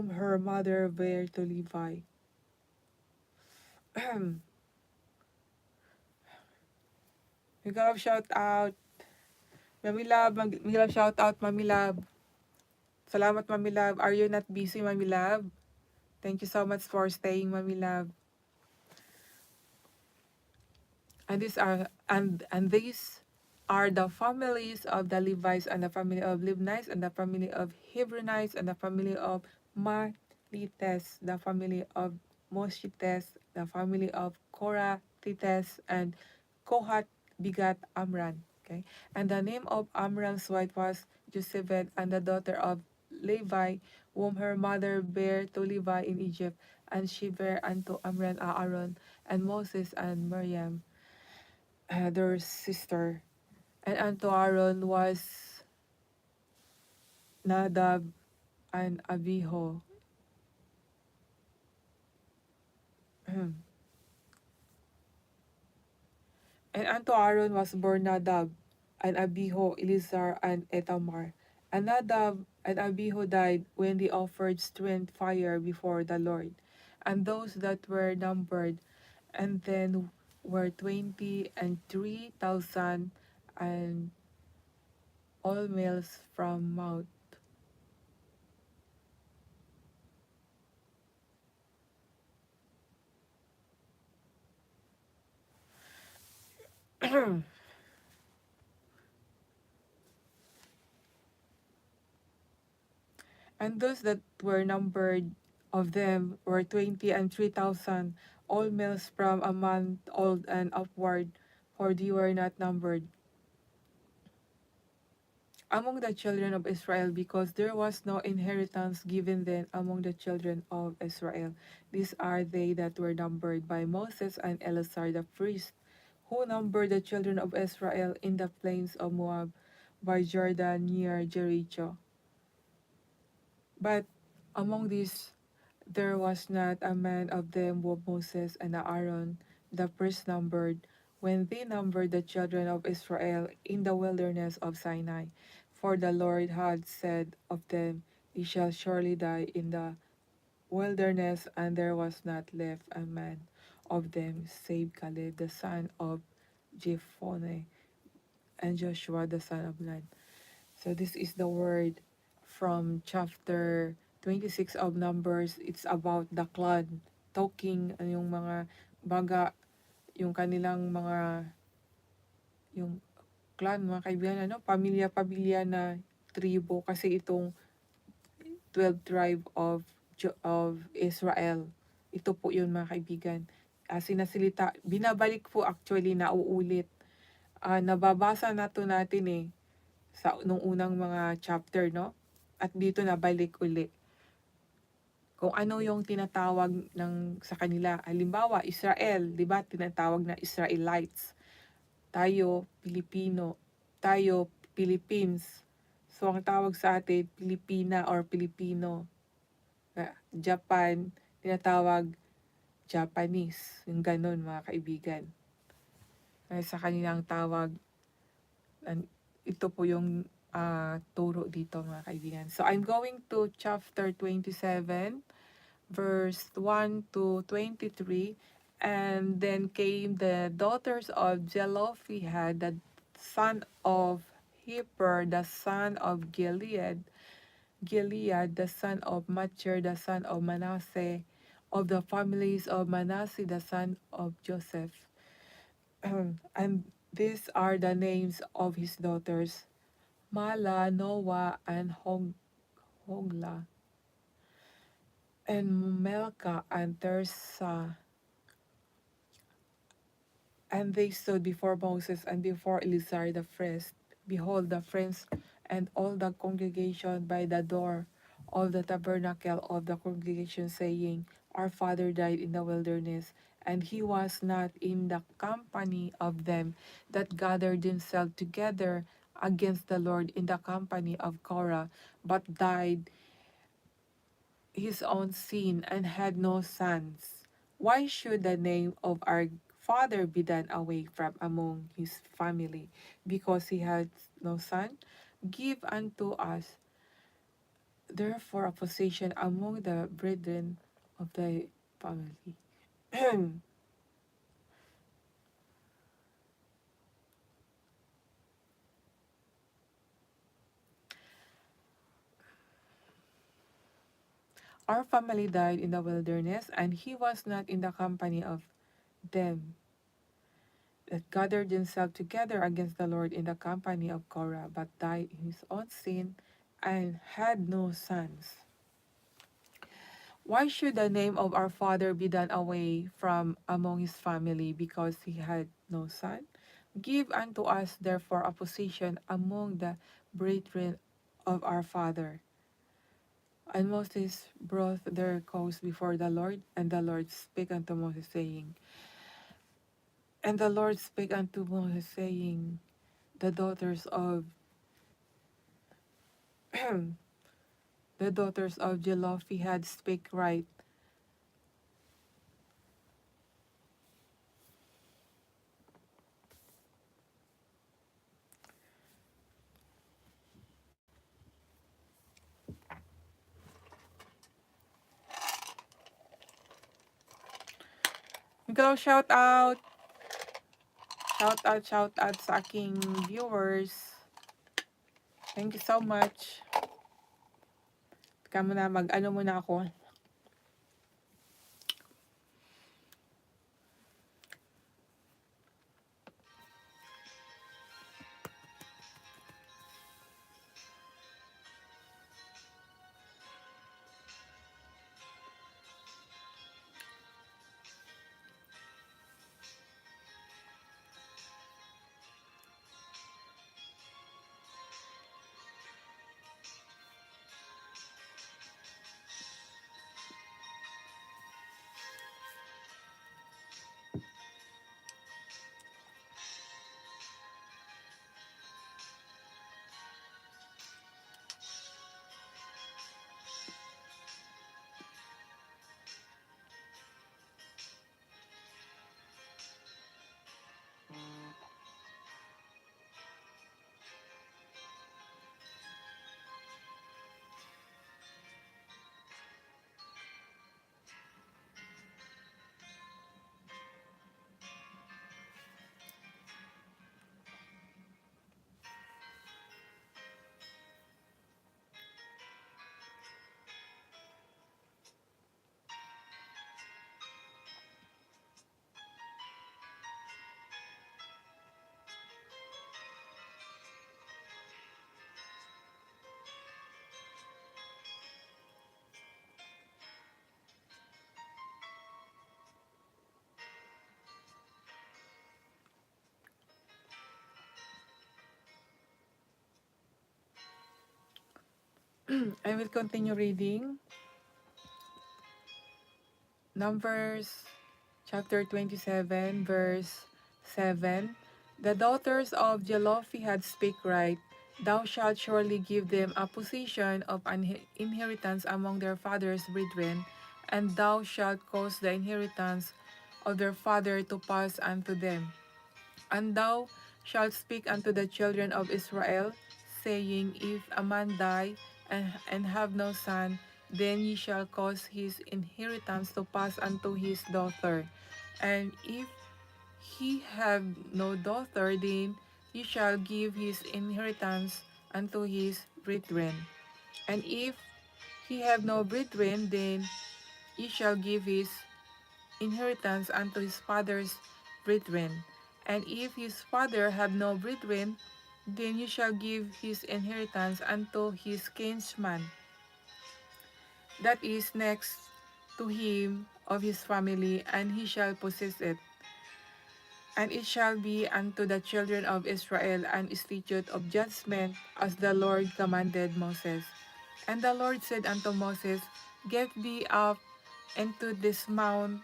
her mother bare to Levi. We got shout out. Mami Love, Mami Love, shout out, Mami Love. Salamat, Mami Love. Are you not busy, Mami Love? Thank you so much for staying, Mami Love. And these are the families of the Levites, and the family of Libnites, and the family of Hebronites, and the family of Malites, the family of Moshites, the family of Korathites, and Kohat begat Amran. Okay, and the name of Amran's wife was Jochebed, and the daughter of Levi, whom her mother bare to Levi in Egypt, and she bare unto Amran Aaron and Moses and Miriam, their sister. And unto Aaron was Nadab and Abihu. And unto Aaron was born Nadab, and Abihu, Eleazar, and Ethamar. And Nadab and Abihu died when they offered strange fire before the Lord. And those that were numbered, and then were 20,003,000, and all males from Mount. And those that were numbered of them were 20,003,000, all males from a month old and upward, for they were not numbered among the children of Israel, because there was no inheritance given them among the children of Israel. These are they that were numbered by Moses and Eleazar the priest, who numbered the children of Israel in the plains of Moab by Jordan near Jericho. But among these there was not a man of them whom Moses and Aaron the priest numbered, when they numbered the children of Israel in the wilderness of Sinai. For the Lord had said of them, Ye shall surely die in the wilderness, and there was not left a man of them save Caleb the son of Jephunneh and Joshua the son of Nun. So this is the word from chapter 26 of Numbers. It's about the clan talking, yung mga baga, yung kanilang mga, yung clan, mga kaibigan, ano, pamilya-pamilya na tribo, kasi itong 12 tribe of Israel. Ito po yun, mga kaibigan. Sinasilita, binabalik po, actually, nauulit. Nababasa na to natin eh, sa nung unang mga chapter, no? At dito nabalik uli. Kung ano yung tinatawag ng sa kanila. Halimbawa, Israel, 'di ba? Tinatawag na Israelites. Tayo, Pilipino. Tayo, Philippines. So ang tawag sa atin, Pilipina or Pilipino. Japan, tinatawag Japanese. Yung ganun, mga kaibigan. Sa kanilang tawag, ito po yung turo dito, mga kaibigan. So I'm going to chapter 27, verse 1 to 23. And then came the daughters of Zelophehad, the son of Heber, the son of Gilead, the son of Machir, the son of Manasseh, of the families of Manasseh, the son of Joseph. And these are the names of his daughters: Mala, Noah, and Hogla, and Melka, and Tersa. And they stood before Moses and before Eleazar the priest. Behold, the friends and all the congregation by the door of the tabernacle of the congregation, saying, Our father died in the wilderness, and he was not in the company of them that gathered themselves together against the Lord in the company of Korah, but died his own sin and had no sons. Why should the name of our father be done away from among his family, because he had no son? Give unto us therefore a possession among the brethren of thy family. Our family died in the wilderness, and he was not in the company of them that gathered themselves together against the Lord in the company of Korah, but died in his own sin and had no sons. Why should the name of our father be done away from among his family, because he had no son? Give unto us therefore a position among the brethren of our father. And Moses brought their cause before the Lord, and the Lord spake unto Moses, saying, And the Lord spake unto Moses, saying, the daughters of the daughters of Zelophehad spake right. Go shout out sa aking viewers. Thank you so much. Teka muna, mag-ano muna ako. I will continue reading Numbers chapter 27 verse 7. The daughters of Zelophehad speak right. Thou shalt surely give them a position of inheritance among their father's brethren, and thou shalt cause the inheritance of their father to pass unto them. And thou shalt speak unto the children of Israel, saying, If a man die and have no son, then ye shall cause his inheritance to pass unto his daughter. And if he have no daughter, then ye shall give his inheritance unto his brethren. And if he have no brethren, then ye shall give his inheritance unto his father's brethren. And if his father have no brethren, then you shall give his inheritance unto his kinsman, that is next to him of his family, and he shall possess it. And it shall be unto the children of Israel an statute of judgment, as the Lord commanded Moses. And the Lord said unto Moses, Get thee up into this mount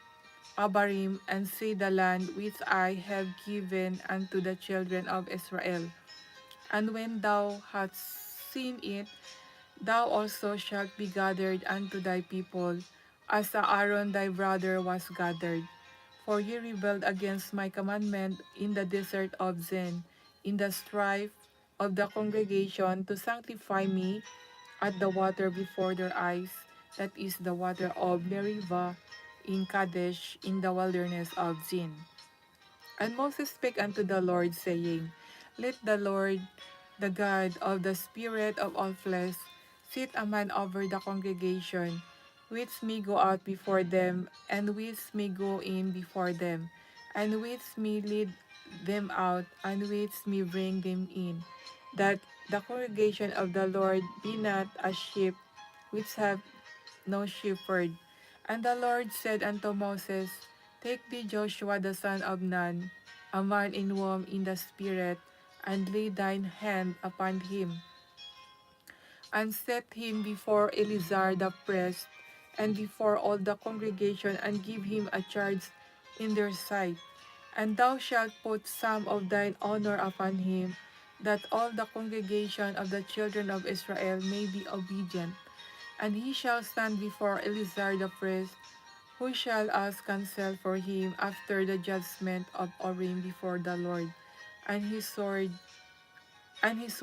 Abarim, and see the land which I have given unto the children of Israel. And when thou hast seen it, thou also shalt be gathered unto thy people, as Aaron thy brother was gathered. For he rebelled against my commandment in the desert of Zin, in the strife of the congregation, to sanctify me at the water before their eyes, that is the water of Meribah in Kadesh in the wilderness of Zin. And Moses spake unto the Lord, saying, Let the Lord, the God of the spirit of all flesh, set a man over the congregation, which may go out before them, and which may go in before them, and which may lead them out, and which may bring them in, that the congregation of the Lord be not as sheep which have no shepherd. And the Lord said unto Moses, Take thee Joshua the son of Nun, a man in whom in the spirit, and lay thine hand upon him, and set him before Eleazar the priest, and before all the congregation, and give him a charge in their sight. And thou shalt put some of thine honor upon him, that all the congregation of the children of Israel may be obedient. And he shall stand before Eleazar the priest, who shall ask counsel for him after the judgment of Urim before the Lord. And his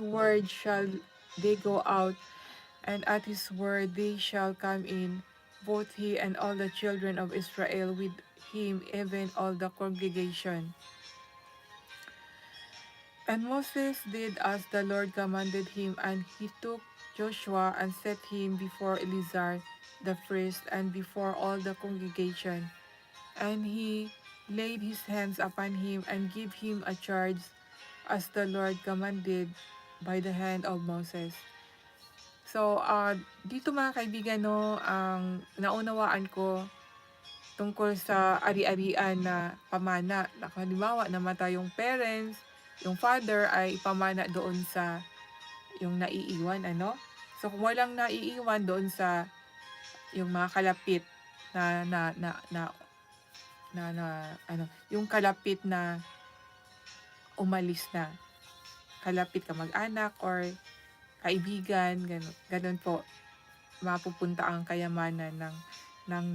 word shall they go out, and at his word they shall come in, both he and all the children of Israel with him, even all the congregation. And Moses did as the Lord commanded him, and he took Joshua and set him before Eleazar the priest and before all the congregation. And he laid his hands upon him and gave him a charge as the Lord commanded by the hand of Moses. So, dito mga kaibigan, no, ang naunawaan ko tungkol sa ari-arian na pamana. Halimbawa, namatay yung parents, yung father ay ipamana doon sa yung naiiwan, ano? So, kung walang naiiwan doon sa yung mga kalapit na na na na na ano, yung kalapit na umalis na, kalapit kamag-anak or kaibigan, ganun po, mapupunta ang kayamanan ng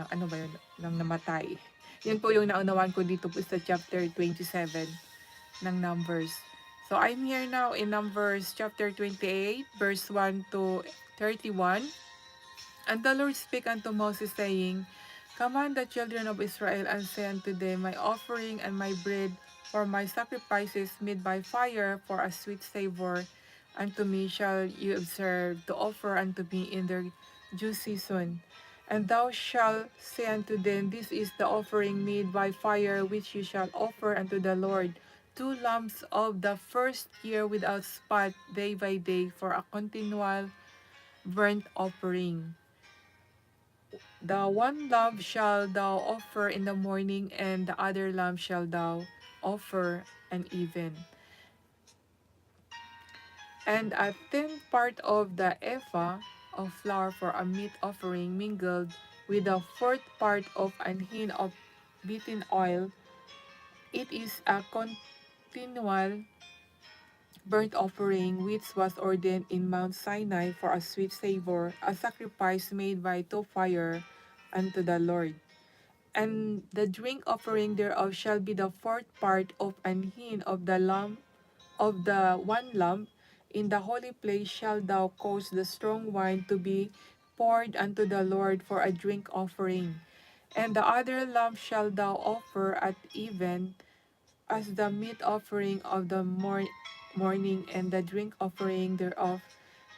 ano ba yun, ng namatay. Yun po yung naunawaan ko dito po sa chapter 27 ng Numbers. So I'm here now in Numbers chapter 28, verse 1 to 31. And the Lord spake unto Moses, saying, Command the children of Israel, and say unto them, My offering and my bread for my sacrifices made by fire for a sweet savour unto me shall you observe to offer unto me in their due season. And thou shalt say unto them, This is the offering made by fire which you shall offer unto the Lord, 2 lambs of the first year without spot, day by day, for a continual burnt offering. The one lamb shalt thou offer in the morning, and the other lamb shalt thou offer an even. And a tenth part of the ephah of flour for a meat offering mingled with the fourth part of an hin of beaten oil. It is a continual burnt offering which was ordained in Mount Sinai for a sweet savour, a sacrifice made by fire unto the Lord. And the drink offering thereof shall be the fourth part of an hin of the lamb of the one lamb. In the holy place shalt thou cause the strong wine to be poured unto the Lord for a drink offering. And the other lamb shalt thou offer at even as the meat offering of the morning, and the drink offering thereof.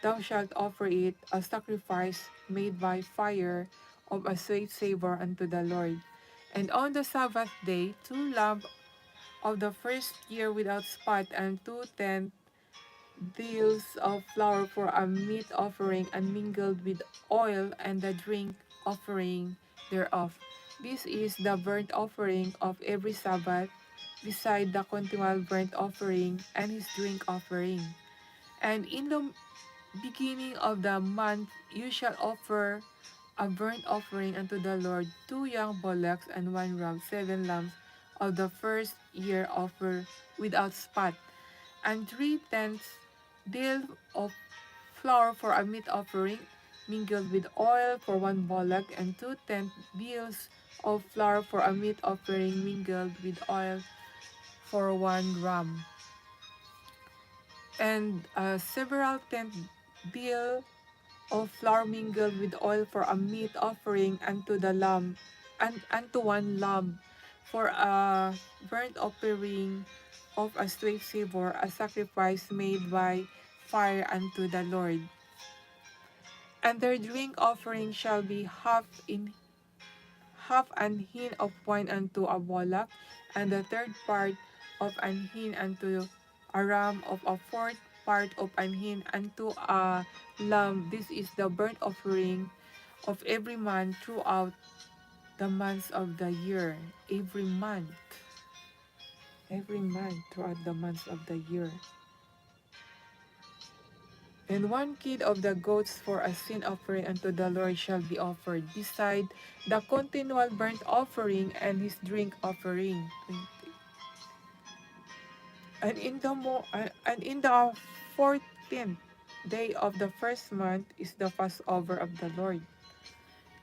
Thou shalt offer it a sacrifice made by fire of a sweet savour unto the Lord. And on the Sabbath day, 2 lambs of the first year without spot, and 2 deals of flour for a meat offering unmingled with oil, and the drink offering thereof. This is the burnt offering of every Sabbath, beside the continual burnt offering and his drink offering. And in the beginning of the month you shall offer a burnt offering unto the Lord, 2 young bullocks and 1 ram, 7 lambs of the first year offer without spot, and 3/10 deal of flour for a meat offering, mingled with oil for 1 bullock, and 2/10 deals of flour for a meat offering, mingled with oil for 1 ram, and several tenth deal of flour mingled with oil for a meat offering unto the lamb, and unto 1 lamb, for a burnt offering of a sweet savour, a sacrifice made by fire unto the Lord. And their drink offering shall be half an hin of wine unto a bullock, and the third part of an hin unto a ram, of a fourth part of an hin unto a lamb. This is the burnt offering of every man throughout the months of the year. Every month throughout the months of the year. And 1 kid of the goats for a sin offering unto the Lord shall be offered, beside the continual burnt offering and his drink offering. And in the 14th day of the first month is the Passover of the Lord.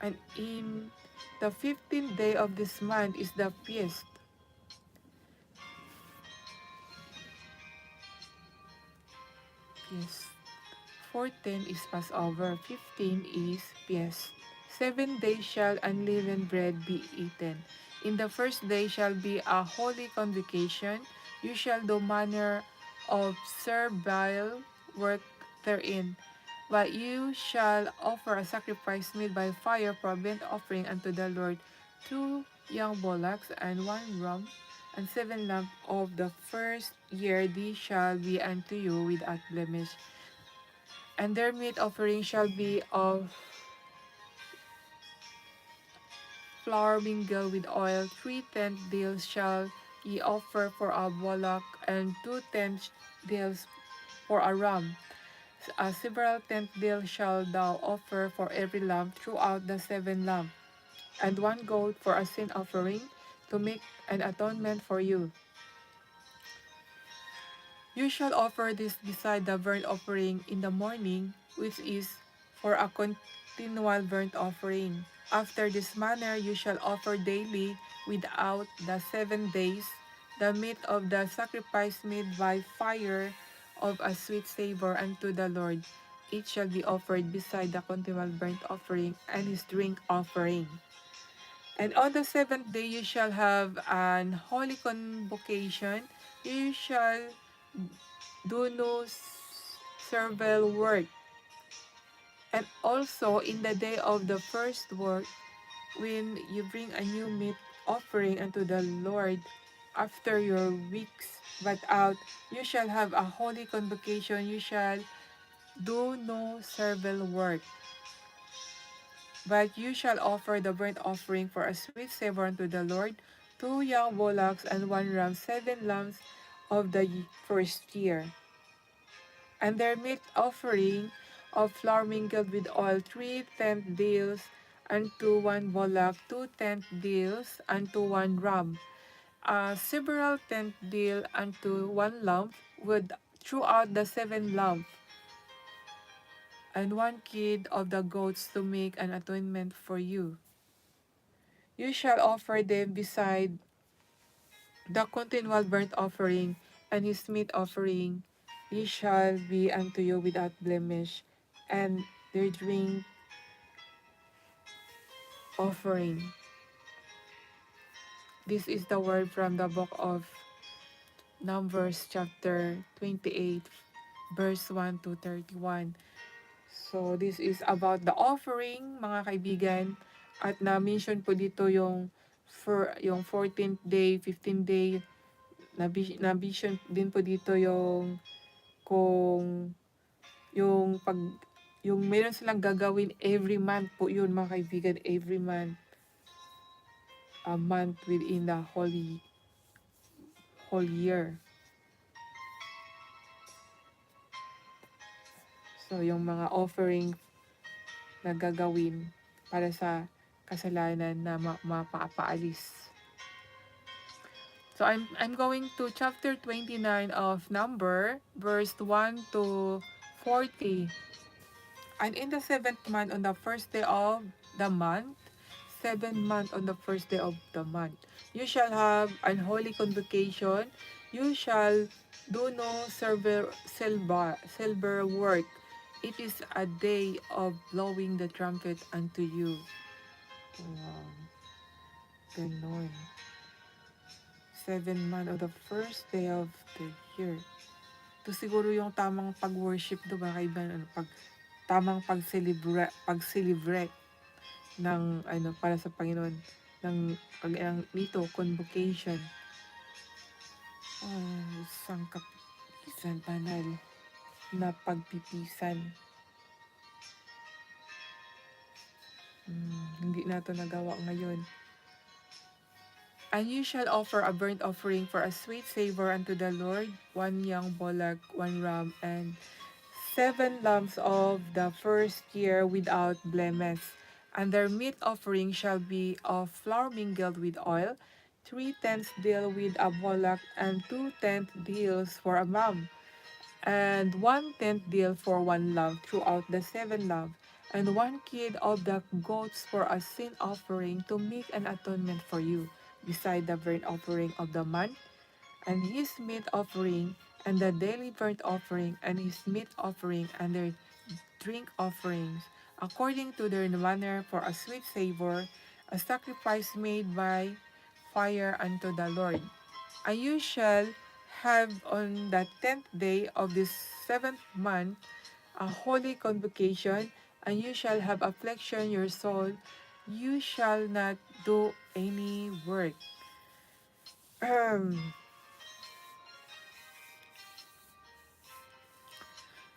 And in the 15th day of this month is the feast. Feast. 14 is Passover. 15 is feast. 7 days shall unleavened bread be eaten. In the first day shall be a holy convocation. You shall do manner of servile work therein. But you shall offer a sacrifice made by fire for a burnt offering unto the Lord, 2 young bullocks and 1 ram, and 7 lambs of the first year. These shall be unto you without blemish. And their meat offering shall be of flour mingled with oil. 3 tenth deals shall ye offer for a bullock, and 2 tenth deals for a ram. A several tenth deal shall thou offer for every lamb throughout the 7 lambs, and 1 goat for a sin offering, to make an atonement for you. You shall offer this beside the burnt offering in the morning, which is for a continual burnt offering. After this manner you shall offer daily without the 7 days the meat of the sacrifice made by fire of a sweet savour unto the Lord. It shall be offered beside the continual burnt offering and his drink offering. And on the 7th day you shall have an holy convocation. You shall do no servile work. And also in the day of the first work, when you bring a new meat offering unto the Lord, after your weeks but out, you shall have a holy convocation. You shall do no servile work. But you shall offer the burnt offering for a sweet savour unto the Lord, 2 young bullocks and 1 ram, 7 lambs of the first year. And their meat offering of flour mingled with oil, 3 tenth deals unto 1 bullock, 2 tenth deals unto 1 ram, a several tenth deal unto 1 lamb, with throughout the 7 lambs, and 1 kid of the goats to make an atonement for you. You shall offer them beside the continual burnt offering and his meat offering. Ye shall be unto you without blemish, and their drink offering. This is the word from the book of Numbers chapter 28, verse 1 to 31. So this is about the offering, mga kaibigan, at na-mention po dito yung 14th day, 15th day, na-mention din po dito kung yung pag yung meron silang gagawin every month po yun, mga kaibigan, every month, a month within the whole year. So yung mga offering na gagawin para sa kasalanan na mapapaalis. So I'm going to chapter 29 of Number, verse 1 to 40. And in the 7th month, on the first day of the month, 7th month on the first day of the month, you shall have an holy convocation. You shall do no silver work. It is a day of blowing the trumpet unto you. Wow, ganon. 7th month of the first day of the year. Ito siguro yung tamang pag-worship, diba, kaibigan? Tamang pag-celebrate ng para sa Panginoon, ng nito convocation. Isang kapisan banal na pagpipisan. Hindi na ito nagawa ngayon. And you shall offer a burnt offering for a sweet savor unto the Lord, 1 young bullock, 1 ram, and 7 lambs of the first year without blemish. And their meat offering shall be of flour mingled with oil, 3/10 deal with a bullock, and 2/10 deals for a lamb, and 1/10 deal for one lamb throughout the 7 lambs, and 1 kid of the goats for a sin offering to make an atonement for you, beside the burnt offering of the man, and his meat offering, and the daily burnt offering, and his meat offering, and their drink offerings, according to their manner for a sweet savor, a sacrifice made by fire unto the Lord. And you shall have on the 10th day of this 7th month a holy convocation, and you shall have affliction your soul. You shall not do any work.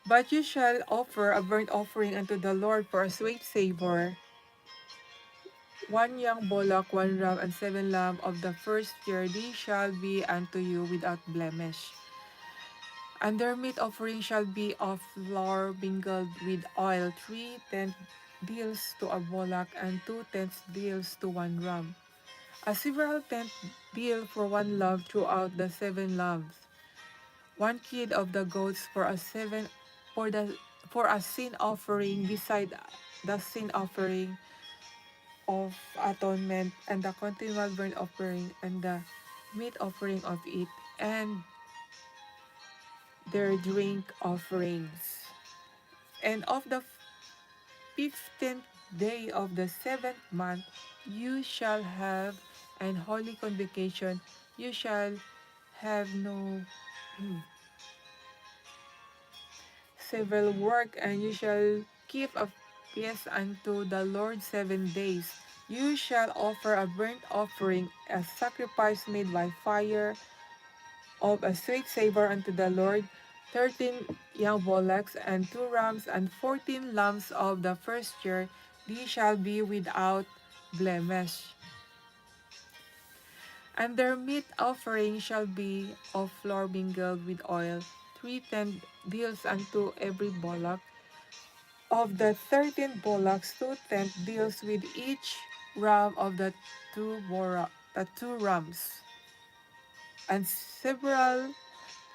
But you shall offer a burnt offering unto the Lord for a sweet savor, 1 young bullock, 1 ram, and 7 lambs of the first year. They shall be unto you without blemish. And their meat offering shall be of flour mingled with oil, 3/10 deals to a bullock, and 2/10 deals to 1 ram. A several tenth deal for 1 lamb throughout the 7 lambs. 1 kid of the goats for the for a sin offering, beside the sin offering of atonement, and the continual burnt offering, and the meat offering of it, and their drink offerings. And of the 15th day of the 7th month you shall have an holy convocation. You shall have no civil work, and you shall keep a feast unto the Lord 7 days. You shall offer a burnt offering, a sacrifice made by fire, of a sweet savor unto the Lord, 13 young bullocks, and 2 rams, and 14 lambs of the first year. These shall be without blemish. And their meat offering shall be of flour mingled with oil, 3/10 unto every bullock. Of the 13 bullocks, 2/10 with each ram of the 2 rams, and several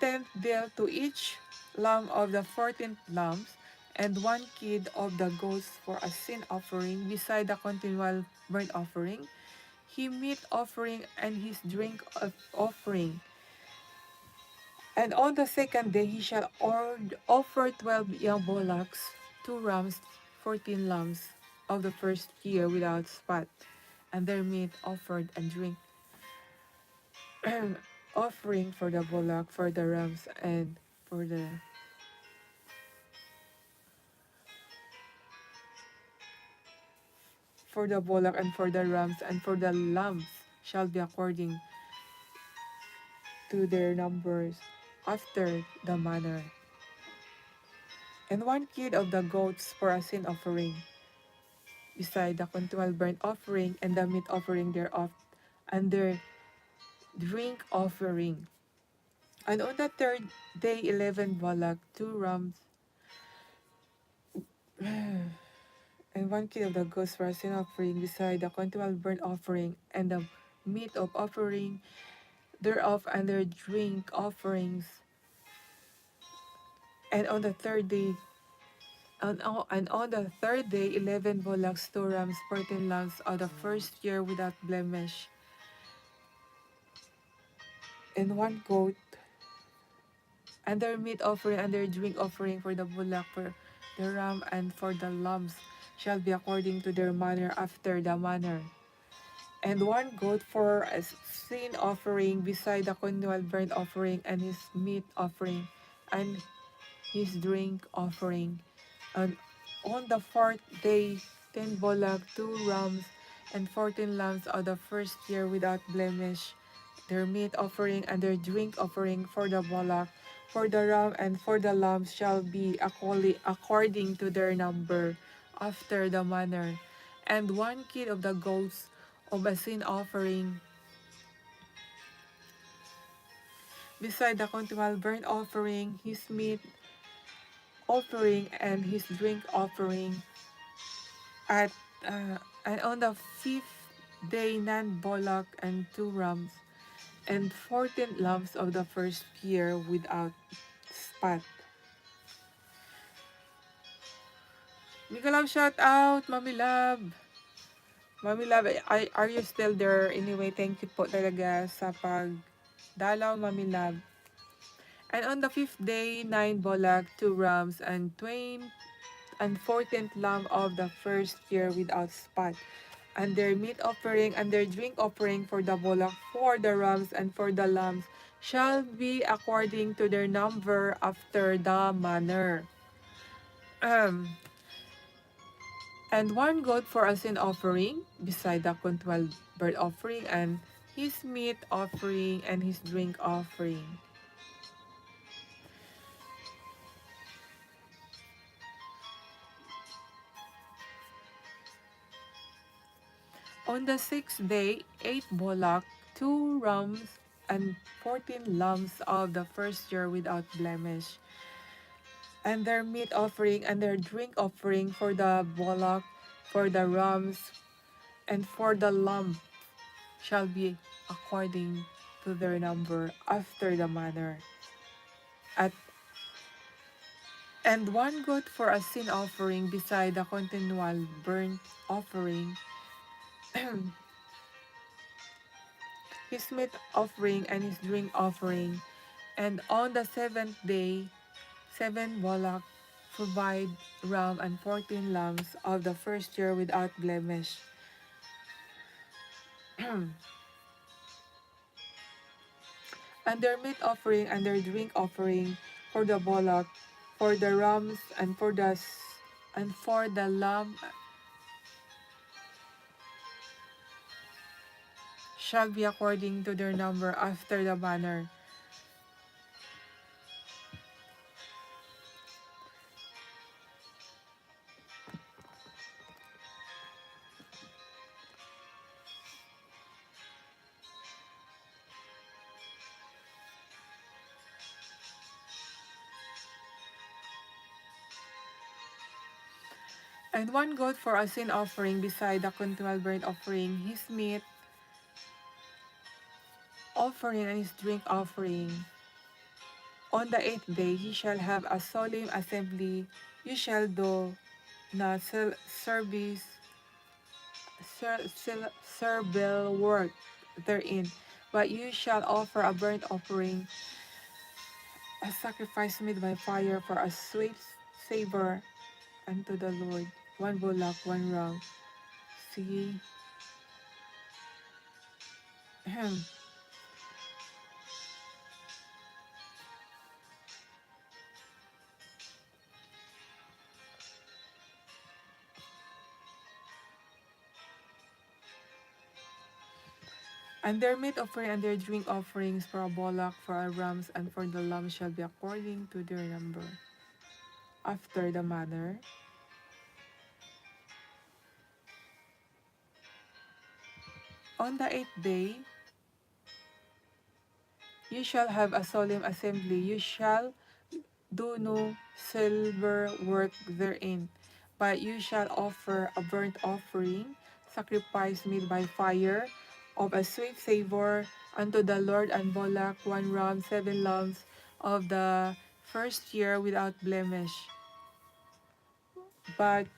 tenth deal to each lamb of the 14 lambs, and 1 kid of the goats for a sin offering, beside the continual burnt offering, his meat offering, and his drink offering. And on the 2nd day he shall offer 12 young bullocks, 2 rams, 14 lambs of the first year without spot, and their meat offered, and drink offering for the bullock, for the rams, and for the bullock, and for the rams, and for the lambs shall be according to their numbers, after the manner. And 1 kid of the goats for a sin offering, beside the continual burnt offering, and the meat offering thereof, and their drink offering. And on the 3rd day 11 bullock, 2 rams, and 1 kid of the goats for a sin offering, beside the continual burnt offering, and the meat of offering thereof, and their drink offerings. And on the third day, and on the 3rd day, 11 bullocks, 2 rams, 14 lambs of the first year without blemish, and 1 goat, and their meat offering, and their drink offering for the bullock, for the ram, and for the lambs shall be according to their manner, after the manner. And 1 goat for a sin offering, beside the continual burnt offering, and his meat offering, and his drink offering. And on the 4th day, 10 bullock, 2 rams, and 14 lambs of the first year without blemish, their meat offering, and their drink offering for the bullock, for the ram, and for the lambs shall be according to their number, after the manner. And 1 kid of the goats of a sin offering, beside the continual burnt offering, his meat offering, and his drink offering. At and on the 5th day 9 bullock and 2 rams, and 14 lambs of the first year without spot. Mika Love, shout out! Mami Love! Mami Love, are you still there? Anyway, thank you po talaga sa pagdalaw, Mami Love. And on the fifth day, 9 bullock, 2 rams, and 14th lamb of the first year without spot. And their meat offering and their drink offering for the bullock, for the rams, and for the lambs shall be according to their number after the manner. And one goat for a sin offering, beside the continual burnt offering, and his meat offering, and his drink offering. On the sixth day, 8 bullock, 2 rams, and 14 lambs of the first year without blemish. And their meat offering and their drink offering for the bullock, for the rams, and for the lamb shall be according to their number after the manner. And one goat for a sin offering beside the continual burnt offering, his meat offering and his drink offering. And on the seventh day, 7 bullock, provide ram, and 14 lambs of the first year without blemish. And their meat offering and their drink offering for the bullock, for the rams, and for the lamb shall be according to their number after the manner. And one goat for a sin offering beside the continual burnt offering, his meat offering and his drink offering. On the eighth day he shall have a solemn assembly. You shall do na service, servile work therein. But you shall offer a burnt offering, a sacrifice made by fire for a sweet savor unto the Lord. 1 bullock, 1 ram. See, and their meat offering and their drink offerings for a bullock, for a rams, and for the lamb shall be according to their number, after the manner. On the eighth day, you shall have a solemn assembly. You shall do no silver work therein, but you shall offer a burnt offering, sacrifice made by fire, of a sweet savor unto the Lord, and bullock, 1 ram, 7 lambs of the first year without blemish. But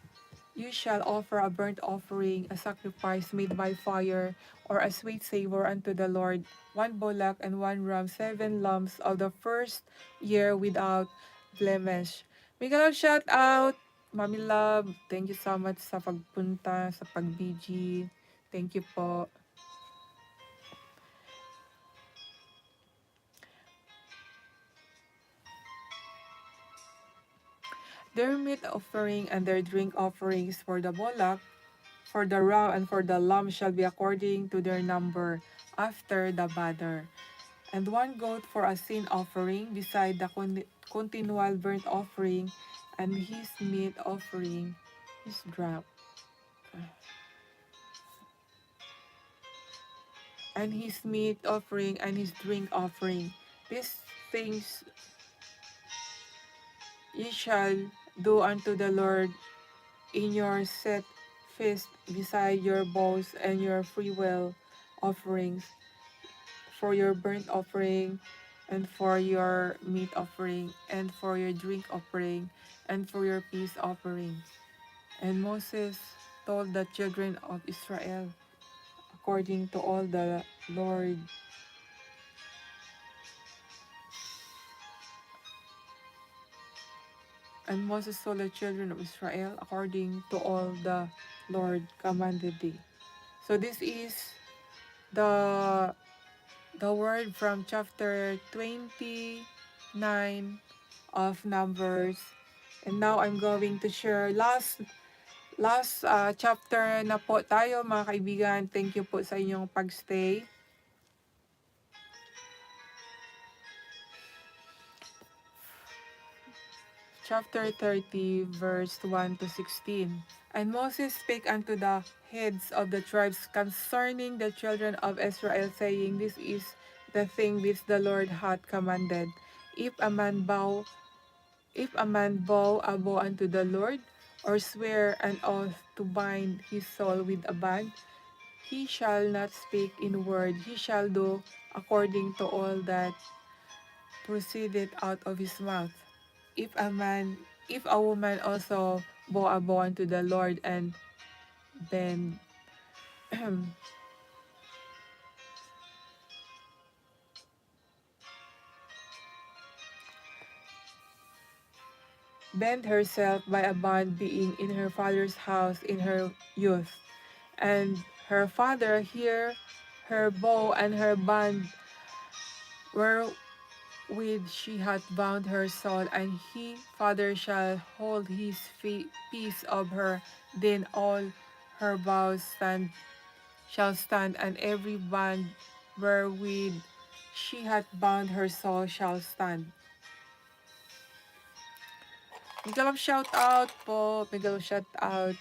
you shall offer a burnt offering, a sacrifice made by fire, or a sweet savor unto the Lord, 1 bullock and 1 ram, 7 lambs of the first year without blemish. Miguel, shout out! Mami Love, thank you so much sa pagpunta, sa pag-BG. Thank you po. Their meat offering and their drink offerings for the bullock, for the ram, and for the lamb shall be according to their number, after the manner. And 1 goat for a sin offering, beside the continual burnt offering, and his meat offering, his drop, and his meat offering, and his drink offering. These things ye shall do unto the Lord in your set feast beside your bowls and your freewill offerings, for your burnt offering, and for your meat offering, and for your drink offering, and for your peace offering. And Moses told the children of Israel, according to all the Lord. And Moses told the children of Israel, according to all the Lord commanded thee. So this is the word from chapter 29 of Numbers. And now I'm going to share last chapter na po tayo mga kaibigan. Thank you po sa inyong pagstay. Chapter 30 verse 1 to 16. And Moses spake unto the heads of the tribes concerning the children of Israel, saying, This is the thing which the Lord hath commanded. If a man vow a vow unto the Lord, or swear an oath to bind his soul with a bond, he shall not speak in word, he shall do according to all that proceedeth out of his mouth. If a woman also vow a vow unto the Lord, and bend bend herself by a bond, being in her father's house in her youth, and her father hear her vow and her bond wherewith she hath bound her soul, and he father shall hold his peace of her, then all her vows shall stand, and every bond wherewith she hath bound her soul shall stand. Miguel shout out po, Miguel shout out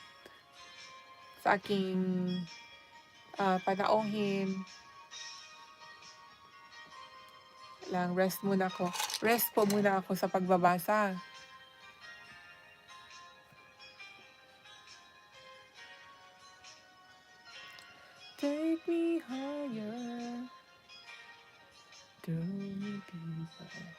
sa aking panauhin. Rest muna ako. Rest po muna ako sa pagbabasa. Take me higher, throw me deeper.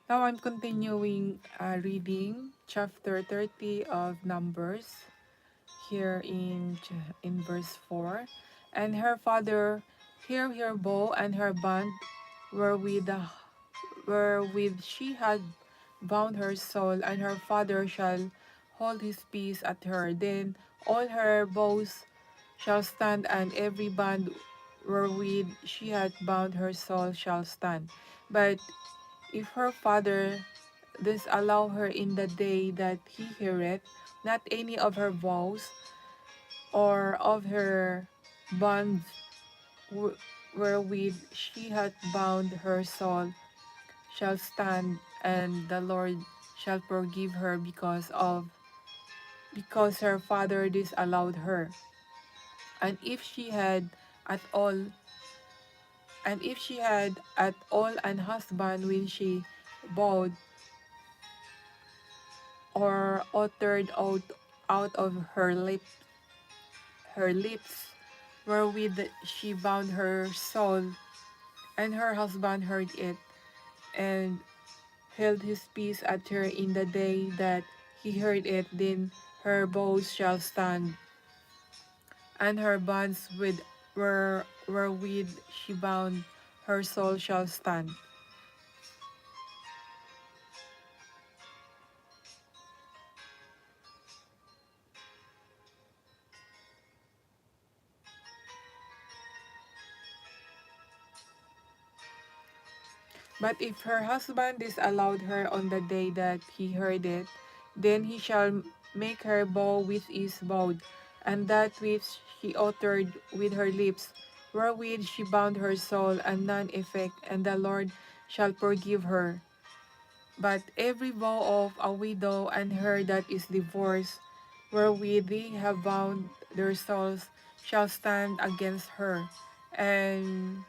Now I'm continuing reading chapter 30 of Numbers, here in verse 4. And her father hear her bow and her band wherewith she had bound her soul, and her father shall hold his peace at her. Then all her vows shall stand, and every bond wherewith she hath bound her soul shall stand. But if her father disallow her in the day that he heareth not any of her vows, or of her bonds wherewith she hath bound her soul, shall stand, and the Lord shall forgive her because her father disallowed her. And if she had at all and if she had at all an husband when she bowed or uttered out of her lips wherewith she bound her soul, and her husband heard it, and held his peace at her in the day that he heard it, then her vows shall stand, and her bonds wherewith she bound her soul shall stand. But if her husband disallowed her on the day that he heard it, then he shall make her vow with his bowed, and that which she uttered with her lips, wherewith she bound her soul, and none effect, and the Lord shall forgive her. But every vow of a widow and her that is divorced, wherewith they have bound their souls, shall stand against her. And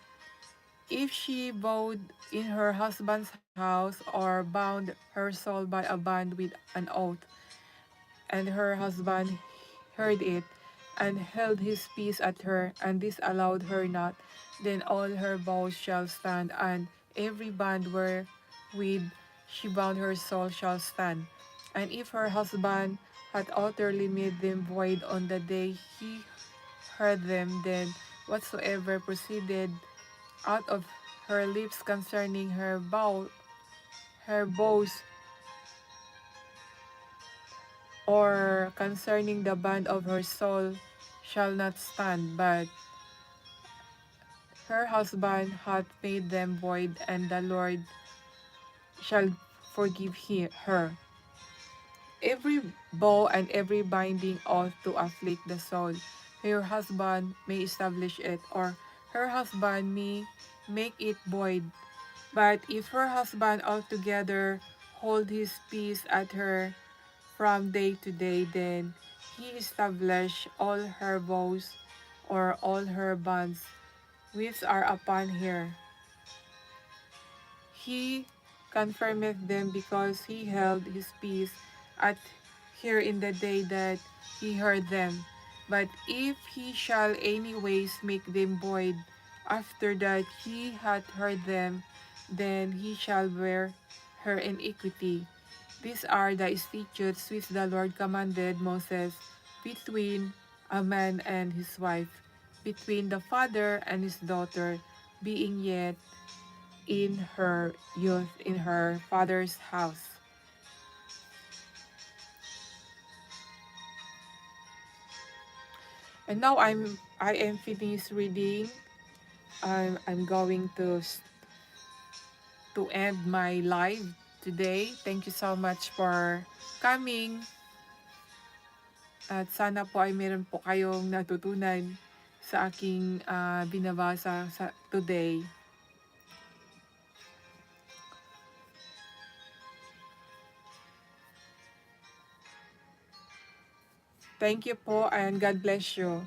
if she vowed in her husband's house, or bound her soul by a bond with an oath, and her husband heard it, and held his peace at her, and disallowed her not, then all her vows shall stand, and every bond wherewith she bound her soul shall stand. And if her husband had utterly made them void on the day he heard them, then whatsoever proceeded out of her lips concerning her vows, or concerning the bond of her soul, shall not stand, but her husband hath made them void, and the Lord shall forgive her. Every vow and every binding oath to afflict the soul, her husband may establish it, or her husband may make it void. But if her husband altogether hold his peace at her from day to day, then he establish all her vows, or all her bonds which are upon her. He confirmeth them, because he held his peace at her in the day that he heard them. But if he shall anyways make them void after that he hath heard them, then he shall bear her iniquity. These are the statutes which the Lord commanded Moses between a man and his wife, between the father and his daughter, being yet in her youth in her father's house. And now I am finished reading. I'm going to end my live today. Thank you so much for coming, at sana po ay meron po kayong natutunan sa aking binabasa today. Thank you po, and God bless you.